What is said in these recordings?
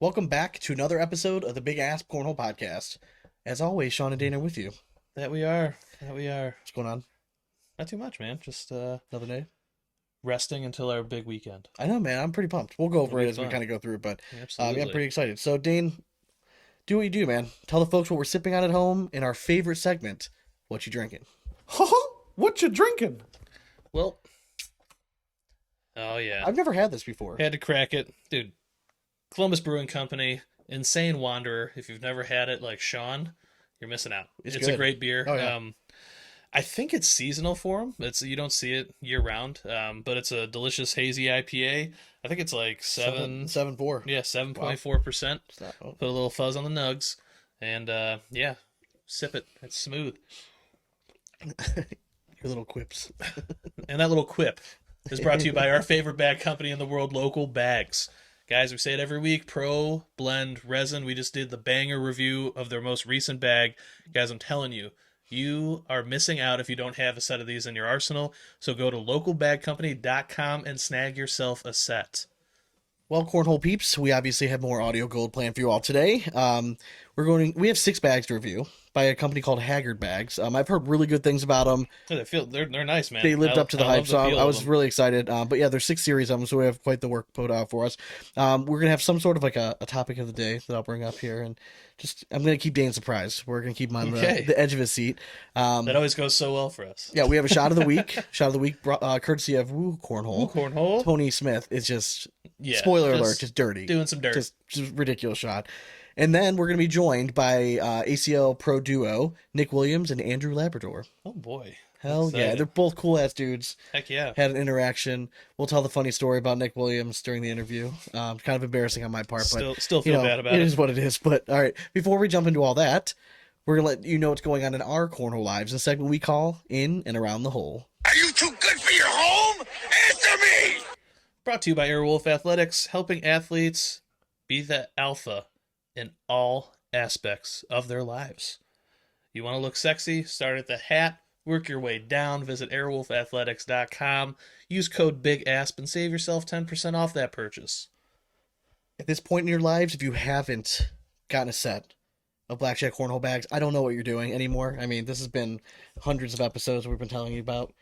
Welcome back to another episode of the BigAsp Cornhole podcast. As always, Sean and Dane are with you. That we are. That we are. What's going on? Not too much, man. Just Another day? resting until our big weekend. I know, man. I'm pretty pumped. We'll go over It'll it be as we fun. kind of go through it, but Absolutely. I'm pretty excited. So, Dane, do what you do, man. Tell the folks what we're sipping on at home in our favorite segment. What you drinking? What you drinking? Well, oh yeah. I've never had this before. Had to crack it, dude. Columbus Brewing Company, Insane Wanderer. If you've never had it, like Sean, you're missing out. It's It's good. a great beer. Oh, yeah. I think it's seasonal for them. You don't see it year round. But it's a delicious hazy IPA. I think it's like 7.4. yeah, 7.4%. It's not- oh. Put a little fuzz on the nugs, and yeah, sip it. It's smooth. Your little quips. And that little quip is brought to you by our favorite bag company in the world, Local Bags. Guys, we say it every week, Pro Blend Resin. We just did the banger review of their most recent bag. Guys, I'm telling you, you are missing out if you don't have a set of these in your arsenal. So go to localbagcompany.com and snag yourself a set. Well, Cornhole peeps, we obviously have more audio gold planned for you all today. We have 6 bags to review by a company called Haggard Bags. I've heard really good things about them. They're nice, man. They lived up to the I hype, love the so I feel of was them. really excited. But yeah, there's 6 series of them, so we have quite the work put out for us. We're gonna have some sort of like a topic of the day that I'll bring up here, and I'm gonna keep Dane surprised. We're gonna keep him on Okay. the edge of his seat. That always goes so well for us. Yeah, we have a shot of the week. Shot of the week, courtesy of Cornhole. Ooh, cornhole. Tony Smith is just Yeah. spoiler alert, just dirty. Doing some dirt. Just ridiculous shot. And then we're going to be joined by ACL Pro Duo, Nick Williams and Andreu Labrador. Oh boy. Hell yeah. Excited. They're both cool ass dudes. Heck yeah. Had an interaction. We'll tell the funny story about Nick Williams during the interview. Kind of embarrassing on my part, but Still feel bad about it it. is what it is. But all right, before we jump into all that, we're going to let you know what's going on in our Cornhole lives, a segment we call In and Around the Hole. Are you too good for your home? Answer me! Brought to you by Airwolf Athletics, helping athletes be the alpha in all aspects of their lives. You want to look sexy? Start at the hat, work your way down, visit airwolfathletics.com, use code BIGASP and save yourself 10% off that purchase. At this point in your lives, if you haven't gotten a set of Blackjack Cornhole bags, I don't know what you're doing anymore. I mean, this has been hundreds of episodes we've been telling you about.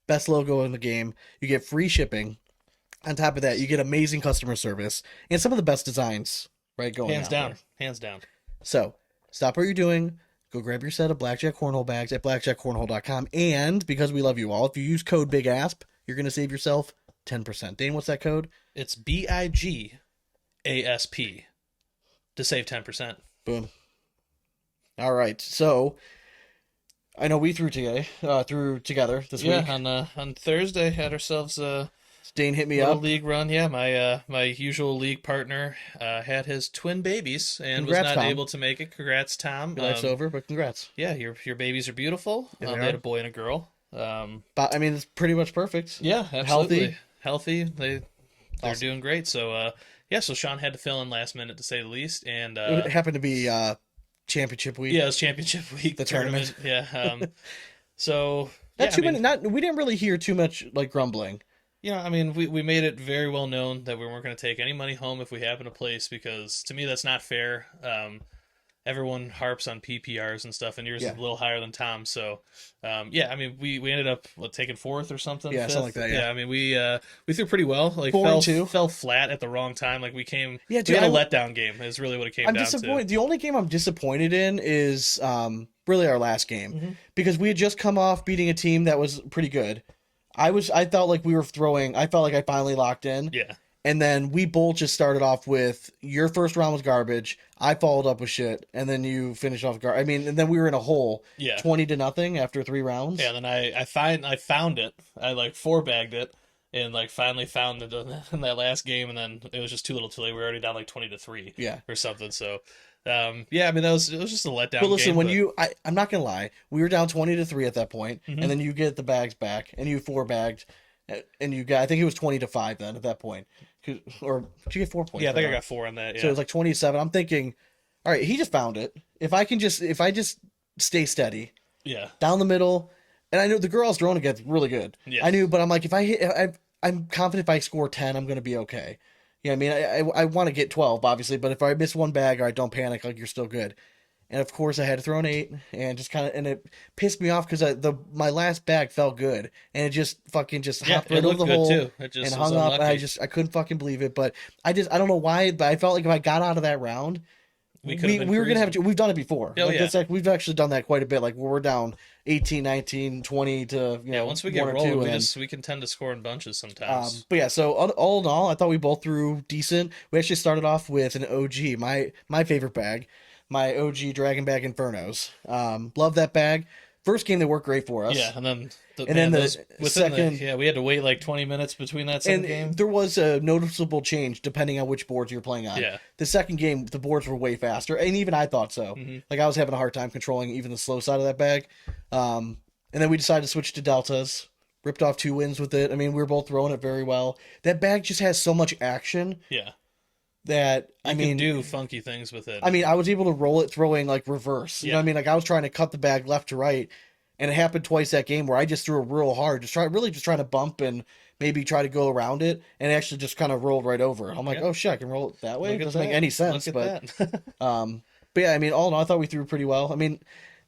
Best logo in the game. You get free shipping. On top of that, you get amazing customer service and some of the best designs, right? Going Hands out down. there. Hands down. So, stop what you're doing. Go grab your set of Blackjack Cornhole bags at blackjackcornhole.com. And because we love you all, if you use code BIGASP, you're going to save yourself 10%. Dane, what's that code? It's BIGASP to save 10%. Boom. All right. So, I know we threw together this Yeah, week. on Thursday had ourselves a Dane hit me little up. league run. Yeah, my usual league partner had his twin babies and Congrats, was not Tom. able to make it. Congrats, Tom. Your life's over, but congrats. Yeah, your babies are beautiful. Yeah, they they had are. a boy and a girl. But I mean, it's pretty much perfect. Yeah, absolutely. Healthy. They're Awesome. doing great. So yeah, so Sean had to fill in last minute to say the least, and It happened to be championship week. yeah, it was championship week. The tournament. Yeah. So Not yeah, too I mean, many. We didn't really hear too much like grumbling. you know, I mean, we made it very well known that we weren't going to take any money home if we happen to place, because to me that's not fair. Everyone harps on PPRs and stuff, and yours Yeah. is a little higher than Tom's. So, yeah, I mean, we ended up taking 4th or something. Yeah, 5th? something like that, yeah. I mean, we threw pretty well. Like 4 and 2. fell flat at the wrong time. Like we Yeah, we dude, had a letdown game. Is really what it came I'm down disappointed. to. The only game I'm disappointed in is really our last game Mhm. because we had just come off beating a team that was pretty good. I felt like we were throwing. I felt like I finally locked in. Yeah, And then we both just started off with your first round was garbage. I followed up with shit, and then you finished off garbage. I mean, and then we were in a hole, yeah, 20-0 after 3 rounds. yeah. And then I found it. I like 4-bagged it. And like finally found it in that last game, and then it was just too little too late. We were already down like 20-3 Yeah. or something. So, yeah, I mean it was just a letdown. But listen, game, when but- I'm not gonna lie, we were down 20-3 at that point, Mhm. and then you get the bags back, and you 4-bagged, and you got. I think it was 20-5 then at that point, or did you get 4 points? yeah, I think for I that? got 4 on that. Yeah, So it was like 27. I'm thinking, all right, he just found it. If I just stay steady yeah, down the middle, and I knew the girl I was throwing against really good. Yeah. I knew, but I'm like, if I hit, I'm confident if I score 10, I'm gonna be okay. Yeah, I mean, I want to get 12, obviously, but if I miss one bag, all right, don't panic, like you're still good. And of course, I had to throw an 8, and just kind of, and it pissed me off because my last bag felt good, and it just fucking just Yeah, hopped it right over looked the good hole too. It and just was hung up. And unlucky. I couldn't fucking believe it. But I don't know why, but I felt like if I got out of that round, We could have been we were gonna have cruising. we've done it before. Oh Like yeah. that's like we've actually done that quite a bit. Like where we're down 18, 19, 20 to Yeah, once we get one or rolling, two, we and just we can tend to score in bunches sometimes. but yeah, so all in all, I thought we both threw decent. We actually started off with an OG, my favorite bag, my OG Dragon Bag Infernos. Love that bag. First game they worked great for us. Yeah, and then And then the second, we had to wait like 20 minutes between that second and game. there was a noticeable change depending on which boards you're playing on. Yeah. The second game, the boards were way faster, and even I thought so. Mhm. Like I was having a hard time controlling even the slow side of that bag. And then we decided to switch to deltas. Ripped off 2 wins with it. I mean, we were both throwing it very well. That bag just has so much action Yeah, that you I can mean, do funky things with it. I mean, I was able to roll it throwing like reverse. You know Yeah. what I mean? Like I was trying to cut the bag left to right, and it happened twice that game where I just threw it real hard, really just trying to bump and maybe try to go around it, and it actually just kind of rolled right over. I'm like, Yeah. oh shit, I can roll it that way. Look It at doesn't make that. any sense, Look but at that. but yeah, I mean, all in all, I thought we threw pretty well. I mean,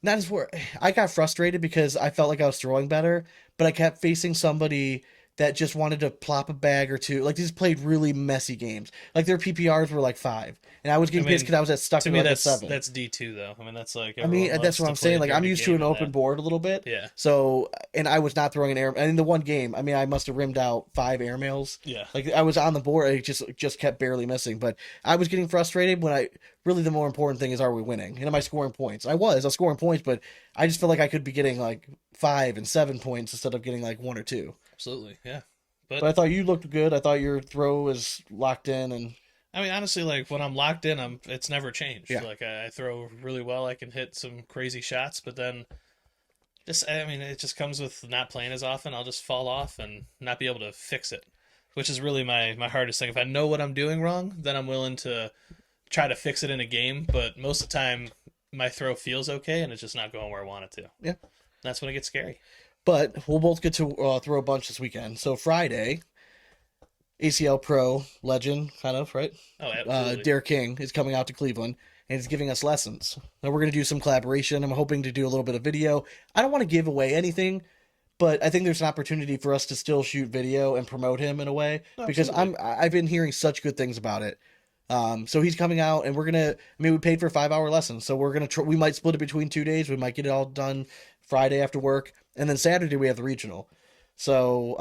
not as where I got frustrated because I felt like I was throwing better, but I kept facing somebody that just wanted to plop a bag or two. Like these played really messy games. Like their PPRs were like 5, and I was getting I mean, pissed because I was stuck to in me, like a that's 7. D2 though. I mean, that's like I mean, everyone that's loves what to I'm play a saying. Like I'm dirty used to game an in open that. board a little bit. Yeah, So, and I was not throwing an air. And in the one game, I mean, I must have rimmed out 5 airmails. yeah. Like I was on the board, I just kept barely missing. But I was getting frustrated when I really the more important thing is, are we winning? And am I scoring points? I was scoring points, but I just feel like I could be getting like 5 and 7 points instead of getting like 1 or 2. Absolutely, yeah. But I thought you looked good. I thought your throw was locked in, and I mean, honestly, like when I'm locked in, it's never changed. Yeah. Like I throw really well. I can hit some crazy shots, but then I mean, it just comes with not playing as often. I'll just fall off and not be able to fix it, which is really my hardest thing. If I know what I'm doing wrong, then I'm willing to try to fix it in a game. But most of the time, my throw feels okay, and it's just not going where I want it to. Yeah. That's when it gets scary. but we'll both get to throw a bunch this weekend. So Friday, ACL Pro legend, kind of right. Oh, absolutely. Derek King is coming out to Cleveland and he's giving us lessons. Now we're going to do some collaboration. I'm hoping to do a little bit of video. I don't want to give away anything, but I think there's an opportunity for us to still shoot video and promote him in a way because Absolutely. I've been hearing such good things about it. So he's coming out and we're going to, I mean, we paid for a 5-hour lesson. So we're going to, we might split it between 2 days. We might get it all done Friday after work. And then Saturday we have the regional. So,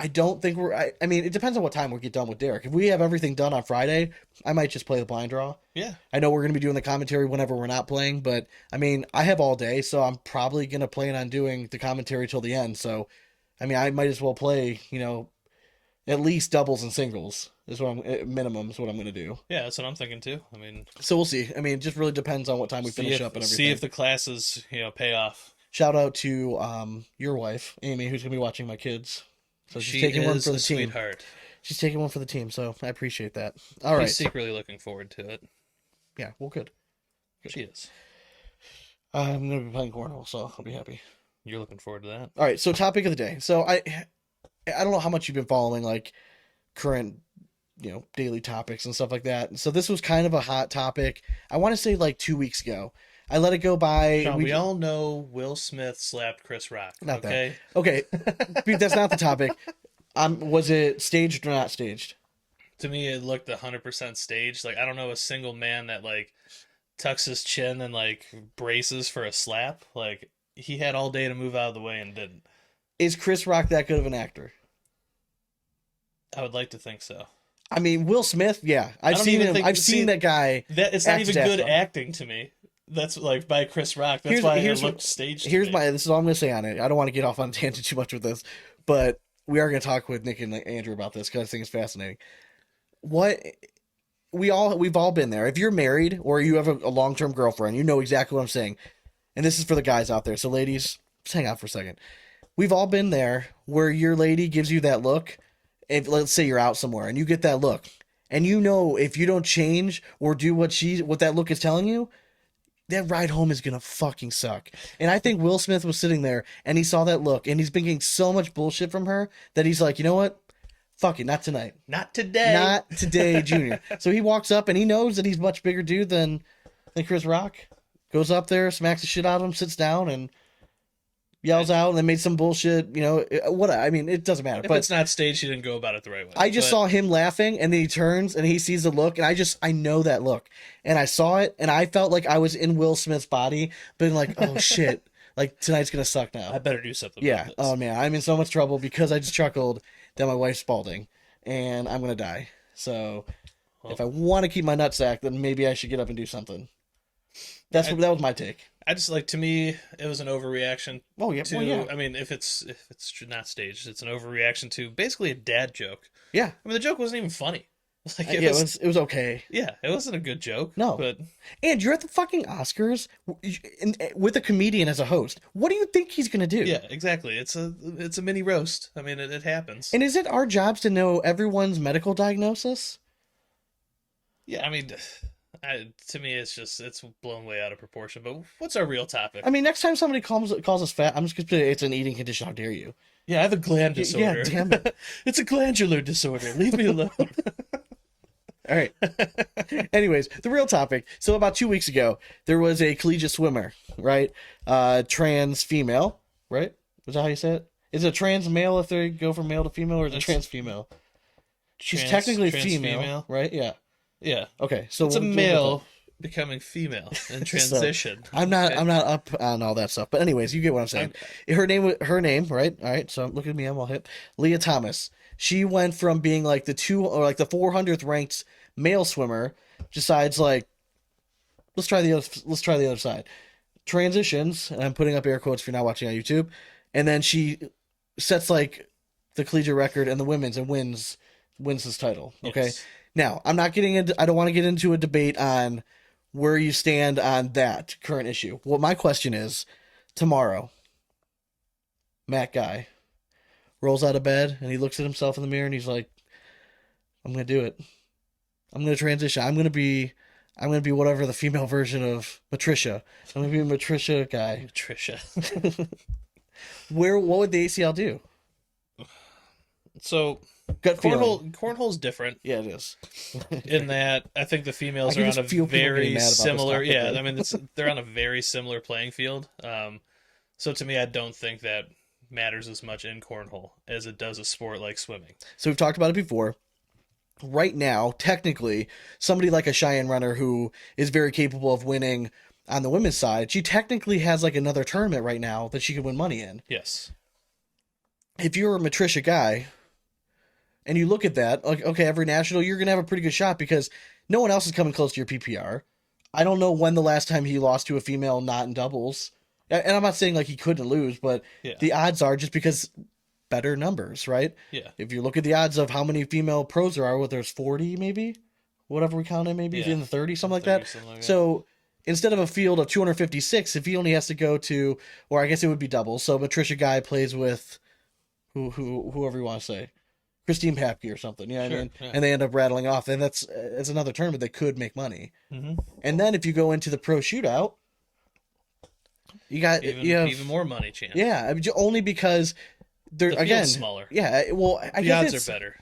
I don't think I mean, it depends on what time we get done with Derek. If we have everything done on Friday, I might just play the blind draw. Yeah. I know we're going to be doing the commentary whenever we're not playing, but I mean, I have all day, so I'm probably going to plan on doing the commentary till the end. So, I mean, I might as well play, at least doubles and singles is what minimum is what I'm going to do. Yeah, that's what I'm thinking too. I mean, So we'll see. I mean, it just really depends on what time we finish up and everything. see if the classes, pay off. Shout out to your wife, Amy, who's going to be watching my kids. So she's taking one for the team. Sweetheart. She's taking one for the team, so I appreciate that. All right. She's secretly looking forward to it. Yeah, well, good. She is. I'm going to be playing Cornhole, so I'll be happy. You're looking forward to that. All right, so topic of the day. So I don't know how much you've been following, like, current, daily topics and stuff like that. So this was kind of a hot topic. I want to say, like, 2 weeks ago. I let it go by. Sean, we all know Will Smith slapped Chris Rock. Not that. Okay. Okay, but that's not the topic. Was it staged or not staged? To me, it looked 100% staged. Like, I don't know a single man that, like, tucks his chin and, like, braces for a slap. Like, he had all day to move out of the way and didn't. Is Chris Rock that good of an actor? I would like to think so. I mean, Will Smith, yeah. I've don't seen even him. think- I've see, seen that guy. It's not act even his ass good off. acting to me. That's, like, by Chris Rock. That's why it looked staged to me. This is all I'm going to say on it. I don't want to get off on a tangent too much with this, but we are going to talk with Nick and Andrew about this because I think it's fascinating. We've all been there. If you're married or you have a long-term girlfriend, you know exactly what I'm saying. And this is for the guys out there. So ladies, just hang out for a second. We've all been there where your lady gives you that look. If let's say you're out somewhere and you get that look, and if you don't change or do what that look is telling you, that ride home is gonna fucking suck. And I think Will Smith was sitting there and he saw that look and he's been getting so much bullshit from her that he's like, you know what? fuck it, not tonight. Not today. Not today, Junior. So he walks up and he knows that he's a much bigger dude than Chris Rock. Goes up there, smacks the shit out of him, sits down, and yells out, and then made some bullshit. What? I mean, it doesn't matter. If but it's not staged, he didn't go about it the right way. I just saw him laughing, and then he turns and he sees the look, and I know that look, and I saw it, and I felt like I was in Will Smith's body, but like, oh shit, like tonight's gonna suck now. I better do something. Yeah. About this. Oh man, I'm in so much trouble because I just chuckled that my wife's balding, and I'm gonna die. So if I want to keep my nutsack, then maybe I should get up and do something. That was my take. I just to me, it was an overreaction. Oh yeah. Yeah. I mean, if it's not staged, it's an overreaction to basically a dad joke. Yeah. I mean, the joke wasn't even funny. It was okay. Yeah, it wasn't a good joke. No. But and you're at the fucking Oscars with a comedian as a host. What do you think he's gonna do? yeah, exactly. It's a mini roast. I mean, it happens. And is it our jobs to know everyone's medical diagnosis? Yeah, I mean, to me, it's blown way out of proportion. But what's our real topic? I mean, next time somebody calls us fat, I'm just gonna say it's an eating condition. How dare you? Yeah, I have a gland disorder. Yeah, damn it. It's a glandular disorder. Leave me alone. All right. Anyways, the real topic. So about 2 weeks ago, there was a collegiate swimmer, right? Trans female, right? Is that how you say it? Is it trans male if they go from male to female, or is it trans female? She's technically female, right? Yeah. Yeah. Okay. So it's a male becoming female in transition. So, I'm not up on all that stuff. But anyways, you get what I'm saying. Her name, right? All right. So look at me, I'm all hip. Lia Thomas. She went from being like the 400th ranked male swimmer, decides like, let's try the other side. Transitions, and I'm putting up air quotes if you're not watching on YouTube, and then she sets like the collegiate record and the women's and wins this title. Okay. Yes. Now, I don't want to get into a debate on where you stand on that current issue. What my question is, tomorrow, Matt Guy rolls out of bed and he looks at himself in the mirror and he's like, I'm going to do it. I'm going to transition. I'm going to be whatever the female version of Matricia. I'm going to be a Matricia guy. Matricia. What would the ACL do? So Gut feeling. cornhole's different. Yeah, it is. In that I think the females are on a very similar. Yeah, I mean they're on a very similar playing field. So to me, I don't think that matters as much in cornhole as it does a sport like swimming. So we've talked about it before. Right now, technically, somebody like a Cheyenne Runner who is very capable of winning on the women's side, she technically has like another tournament right now that she could win money in. Yes. If you're a Matricia guy and you look at that, like, okay, every national, you're going to have a pretty good shot because no one else is coming close to your PPR. I don't know when the last time he lost to a female not in doubles. And I'm not saying like he couldn't lose, but the odds are just because better numbers, right? Yeah. If you look at the odds of how many female pros there are, what there's 40 maybe, whatever we count in, maybe in the 30, something like that. So instead of a field of 256, if he only has to go to, or I guess it would be doubles. So Matricia Guy plays with whoever you want to say, Christine Papke or something. You know what I mean? Yeah. And they end up rattling off, and that's another tournament that could make money. Mm-hmm. And then if you go into the pro shootout, you have even more money chance. Yeah, I mean, only because they're again smaller. Yeah, well, the odds are better.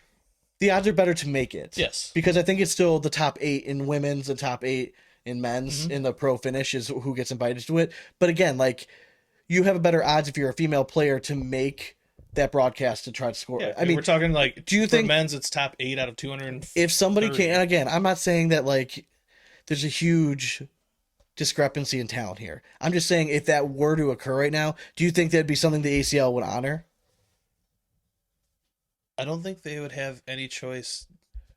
The odds are better to make it. Yes, because I think it's still the top 8 in women's and top 8 in men's in the pro finish is who gets invited to it. But again, like you have a better odds if you're a female player to make that broadcast to try to score. Yeah, I mean, we're talking like do you think men's it's top 8 out of 200? If somebody can, and again, I'm not saying that like there's a huge discrepancy in talent here. I'm just saying if that were to occur right now, do you think that'd be something the ACL would honor? I don't think they would have any choice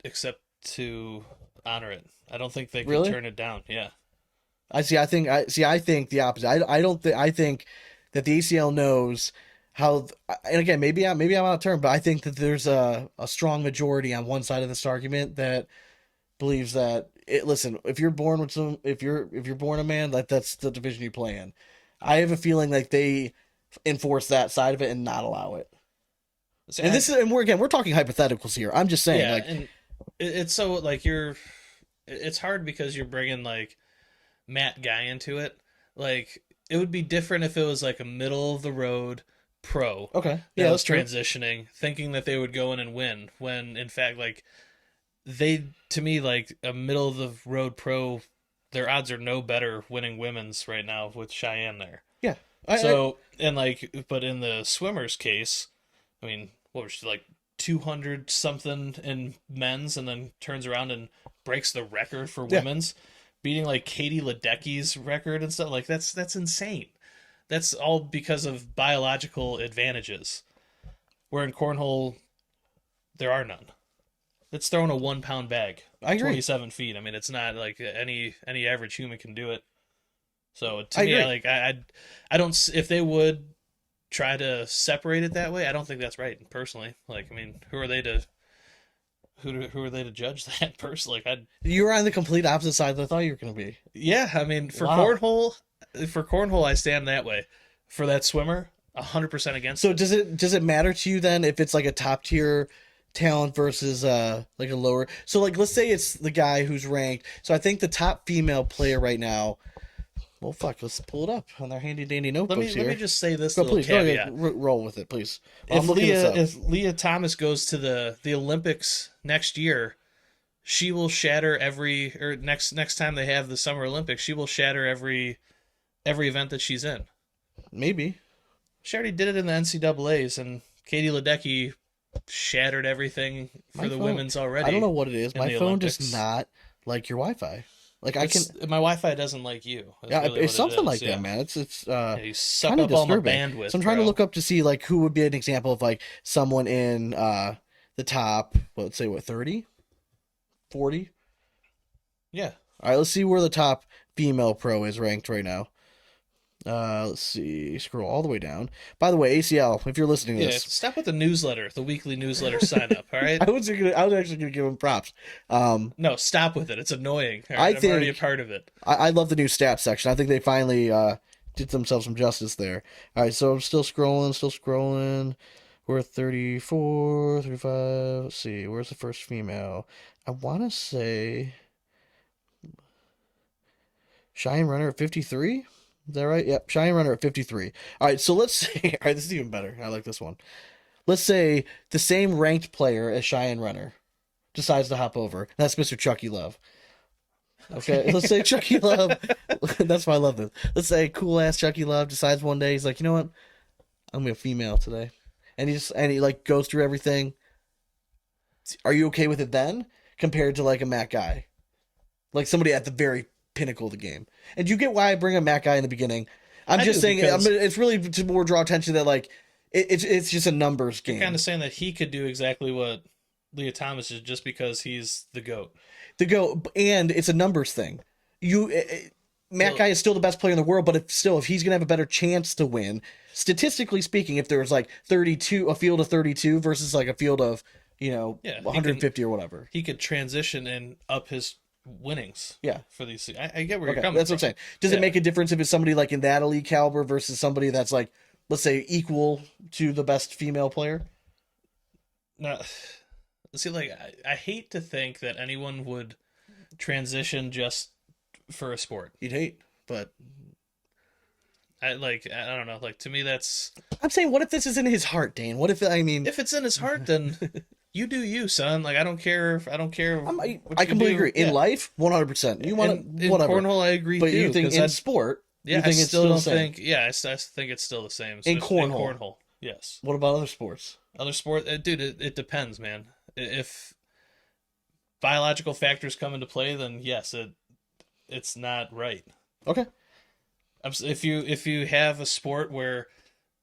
except to honor it. I don't think they could turn it down. Yeah. I think the opposite. I think that the ACL knows how, and again, maybe I'm out of turn, but I think that there's a strong majority on one side of this argument that believes that listen, if you're born a man, that's the division you play in. I have a feeling like they enforce that side of it and not allow it. See, we're talking hypotheticals here. I'm just saying, like, and it's so like it's hard because you're bringing like Matt Guy into it. Like it would be different if it was like a middle of the road pro Okay. that Yeah, was that's true. transitioning, thinking that they would go in and win, when in fact, like, they, to me, like a middle of the road pro, their odds are no better winning women's right now with Cheyenne there. Yeah. So, and like, but in the swimmer's case, I mean, what was she, like 200 something in men's, and then turns around and breaks the record for Yeah. women's, beating like Katie Ledecky's record and stuff. Like, that's insane. That's all because of biological advantages. Where in cornhole, there are none. It's throwing a 1 pound bag, I agree. 27 feet. I mean, it's not like any average human can do it. So to I me, agree. like I don't. If they would try to separate it that way, I don't think that's right. Personally, like, I mean, who are they to judge that person? Like, You were on the complete opposite side that I thought you were going to be. yeah, I mean, for Wow. cornhole, I stand that way. For that swimmer, 100% against. So it. does it matter to you then if it's like a top tier talent versus like a lower? So like let's say it's the guy who's ranked. So I think the top female player right now. Well, fuck. Let's pull it up on their handy dandy notebooks Let here. me just say this Go, little please, go caveat. ahead. Roll with it, please. I'm If looking this up. Lia Thomas goes to the Olympics next year, she will shatter next time they have the Summer Olympics, she will shatter every event that she's in. Maybe. She already did it in the NCAA's, and Katie Ledecky shattered everything for My the phone- women's already. I don't know what it is. in My the phone Olympics. does not like your Wi-Fi. Like I can. My Wi-Fi doesn't like you. That's Yeah, really it's what something it is, like yeah. that, man. It's Yeah, you suck kind up of all my disturbing. bandwidth. So I'm trying to bro. look up to see like who would be an example of like someone in the top, well, let's say what, 30? 40? Yeah. All right, let's see where the top female pro is ranked right now. Let's see. Scroll all the way down. By the way, ACL, if you're listening to Yeah, this, stop with the newsletter, the weekly newsletter sign up, all right? I was actually gonna give him props. No, stop with it. It's annoying. All right? I I'm already a think- part of it. I love the new stats section. I think they finally did themselves some justice there. All right, so I'm still scrolling. We're at 34, 35. Let's see. Where's the first female? I want to say Cheyenne Runner at 53. Is that right? Yep, Cheyenne Runner at 53. All right, so let's say, all right, this is even better. I like this one. Let's say the same ranked player as Cheyenne Runner decides to hop over. That's Mr. Chucky Love. Okay, let's say Chucky Love. That's why I love this. Let's say cool ass Chucky Love decides one day he's like, you know what? I'm gonna be a female today, and he like goes through everything. Are you okay with it then, compared to like a Matt guy, like somebody at the very pinnacle of the game? And you get why I bring a Matt guy in the beginning. I'm I just do, saying because- it's really to more draw attention that like it's just a numbers game. Kind of saying that he could do exactly what Lia Thomas is, just because he's the GOAT. And it's a numbers thing. Matt Well- Guy is still the best player in the world, but if he's gonna have a better chance to win, statistically speaking, if there was like a field of 32 versus like a field of Yeah, he 150 or whatever. He could transition and up his winnings. Yeah. For these, I get where Okay, you're coming that's from. what I'm saying. Does Yeah. it make a difference if it's somebody like in that elite caliber versus somebody that's like, let's say, equal to the best female player? No, see, like, I hate to think that anyone would transition just for a sport. You'd hate, but I don't know. Like, to me, that's, I'm saying, what if this is in his heart, Dane? What if if it's in his heart, then you do you, son. Like, I don't care. I what completely you do. agree. In Yeah. life, 100%. You want in whatever. cornhole, I agree But too. you think 'cause in I'd- sport, yeah, you think I it's still still don't the same. think. Yeah, I think it's still the same. In especially cornhole. cornhole, yes. What about other sports? Other sport, dude, it depends, man. If biological factors come into play, then yes, it's not right. Okay. If you have a sport where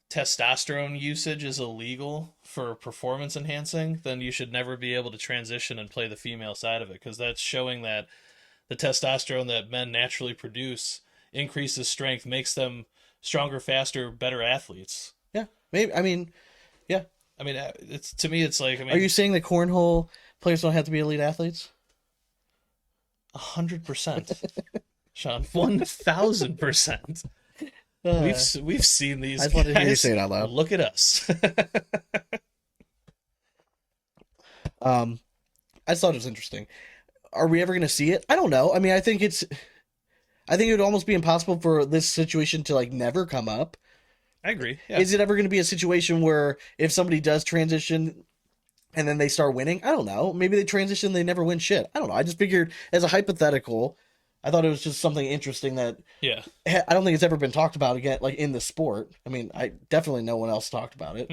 testosterone usage is illegal for performance enhancing, then you should never be able to transition and play the female side of it, because that's showing that the testosterone that men naturally produce increases strength, makes them stronger, faster, better athletes. Yeah. Maybe. I mean, yeah. I mean, it's, to me, it's like, I mean, Are you saying that cornhole players don't have to be elite athletes? 100%, Sean, 1,000%. We've seen these. I just wanted to hear you guys. say it out loud. Look at us. I just thought it was interesting. Are we ever going to see it? I don't know. I mean, I think it would almost be impossible for this situation to like never come up. I agree. Yeah. Is it ever going to be a situation where if somebody does transition and then they start winning? I don't know. Maybe they transition, they never win shit. I don't know. I just figured as a hypothetical, I thought it was just something interesting that Yeah. I don't think it's ever been talked about again, like in the sport. I mean, I definitely no one else talked about it.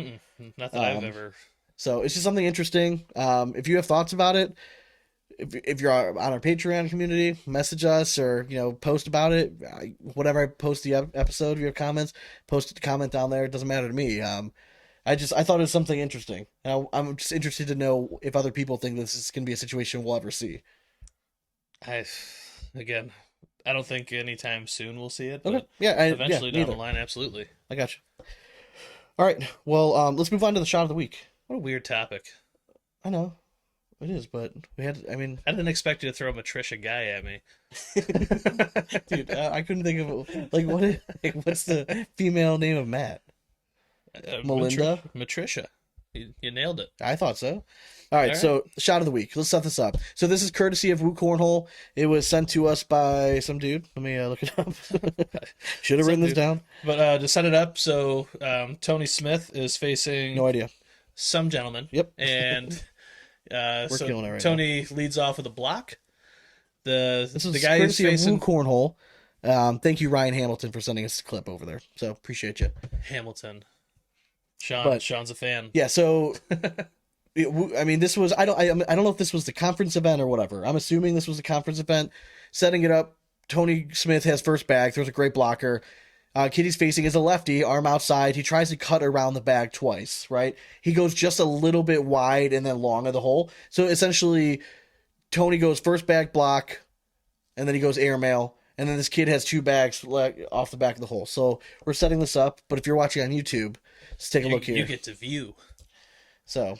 Not that I've ever. So it's just something interesting. If you have thoughts about it, if you're on our Patreon community, message us or post about it. Whatever I post the episode, if you have comments, post a comment down there. It doesn't matter to me. I thought it was something interesting. I'm just interested to know if other people think this is going to be a situation we'll ever see. Again, I don't think anytime soon we'll see it. But Okay. Yeah. eventually down neither. the line, absolutely. I got you. All right. Well, let's move on to the shot of the week. What a weird topic. I know it is, but we had. I mean, I didn't expect you to throw a Matricia guy at me. dude, I couldn't think of what's the female name of Matt? Melinda? Matricia. You nailed it. I thought so. All right, so shot of the week. Let's set this up. So this is courtesy of Woo Cornhole. It was sent to us by some dude. Let me look it up. Should have written this down. But to set it up, so Tony Smith is facing No idea. some gentleman. Yep. And We're killing it right Tony leads off with a block. This is the guy who's courtesy of facing Woo Cornhole. Thank you, Ryan Hamilton, for sending us a clip over there. So appreciate you. Hamilton. Sean's a fan. Yeah. So. I mean, this was I don't know if this was the conference event or whatever. I'm assuming this was the conference event. Setting it up, Tony Smith has first bag, throws a great blocker. Kid he's facing is a lefty, arm outside. He tries to cut around the bag twice, right? He goes just a little bit wide and then long of the hole. So essentially, Tony goes first bag block, and then he goes airmail, and then this kid has two bags off the back of the hole. So we're setting this up, but if you're watching on YouTube, let's take a look here. You get to view. So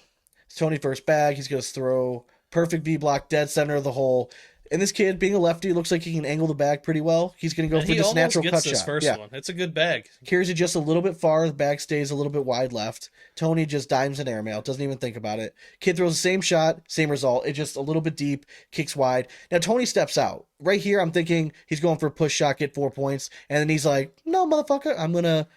Tony first bag, he's going to throw perfect V block, dead center of the hole. And this kid, being a lefty, looks like he can angle the bag pretty well. He's going to go for this natural cut this shot. First one. It's a good bag. Carries it just a little bit far. The bag stays a little bit wide left. Tony just dimes an airmail. Doesn't even think about it. Kid throws the same shot, same result. It's just a little bit deep, kicks wide. Now Tony steps out. Right here, I'm thinking he's going for a push shot, get 4 points. And then he's like, no, motherfucker, I'm going to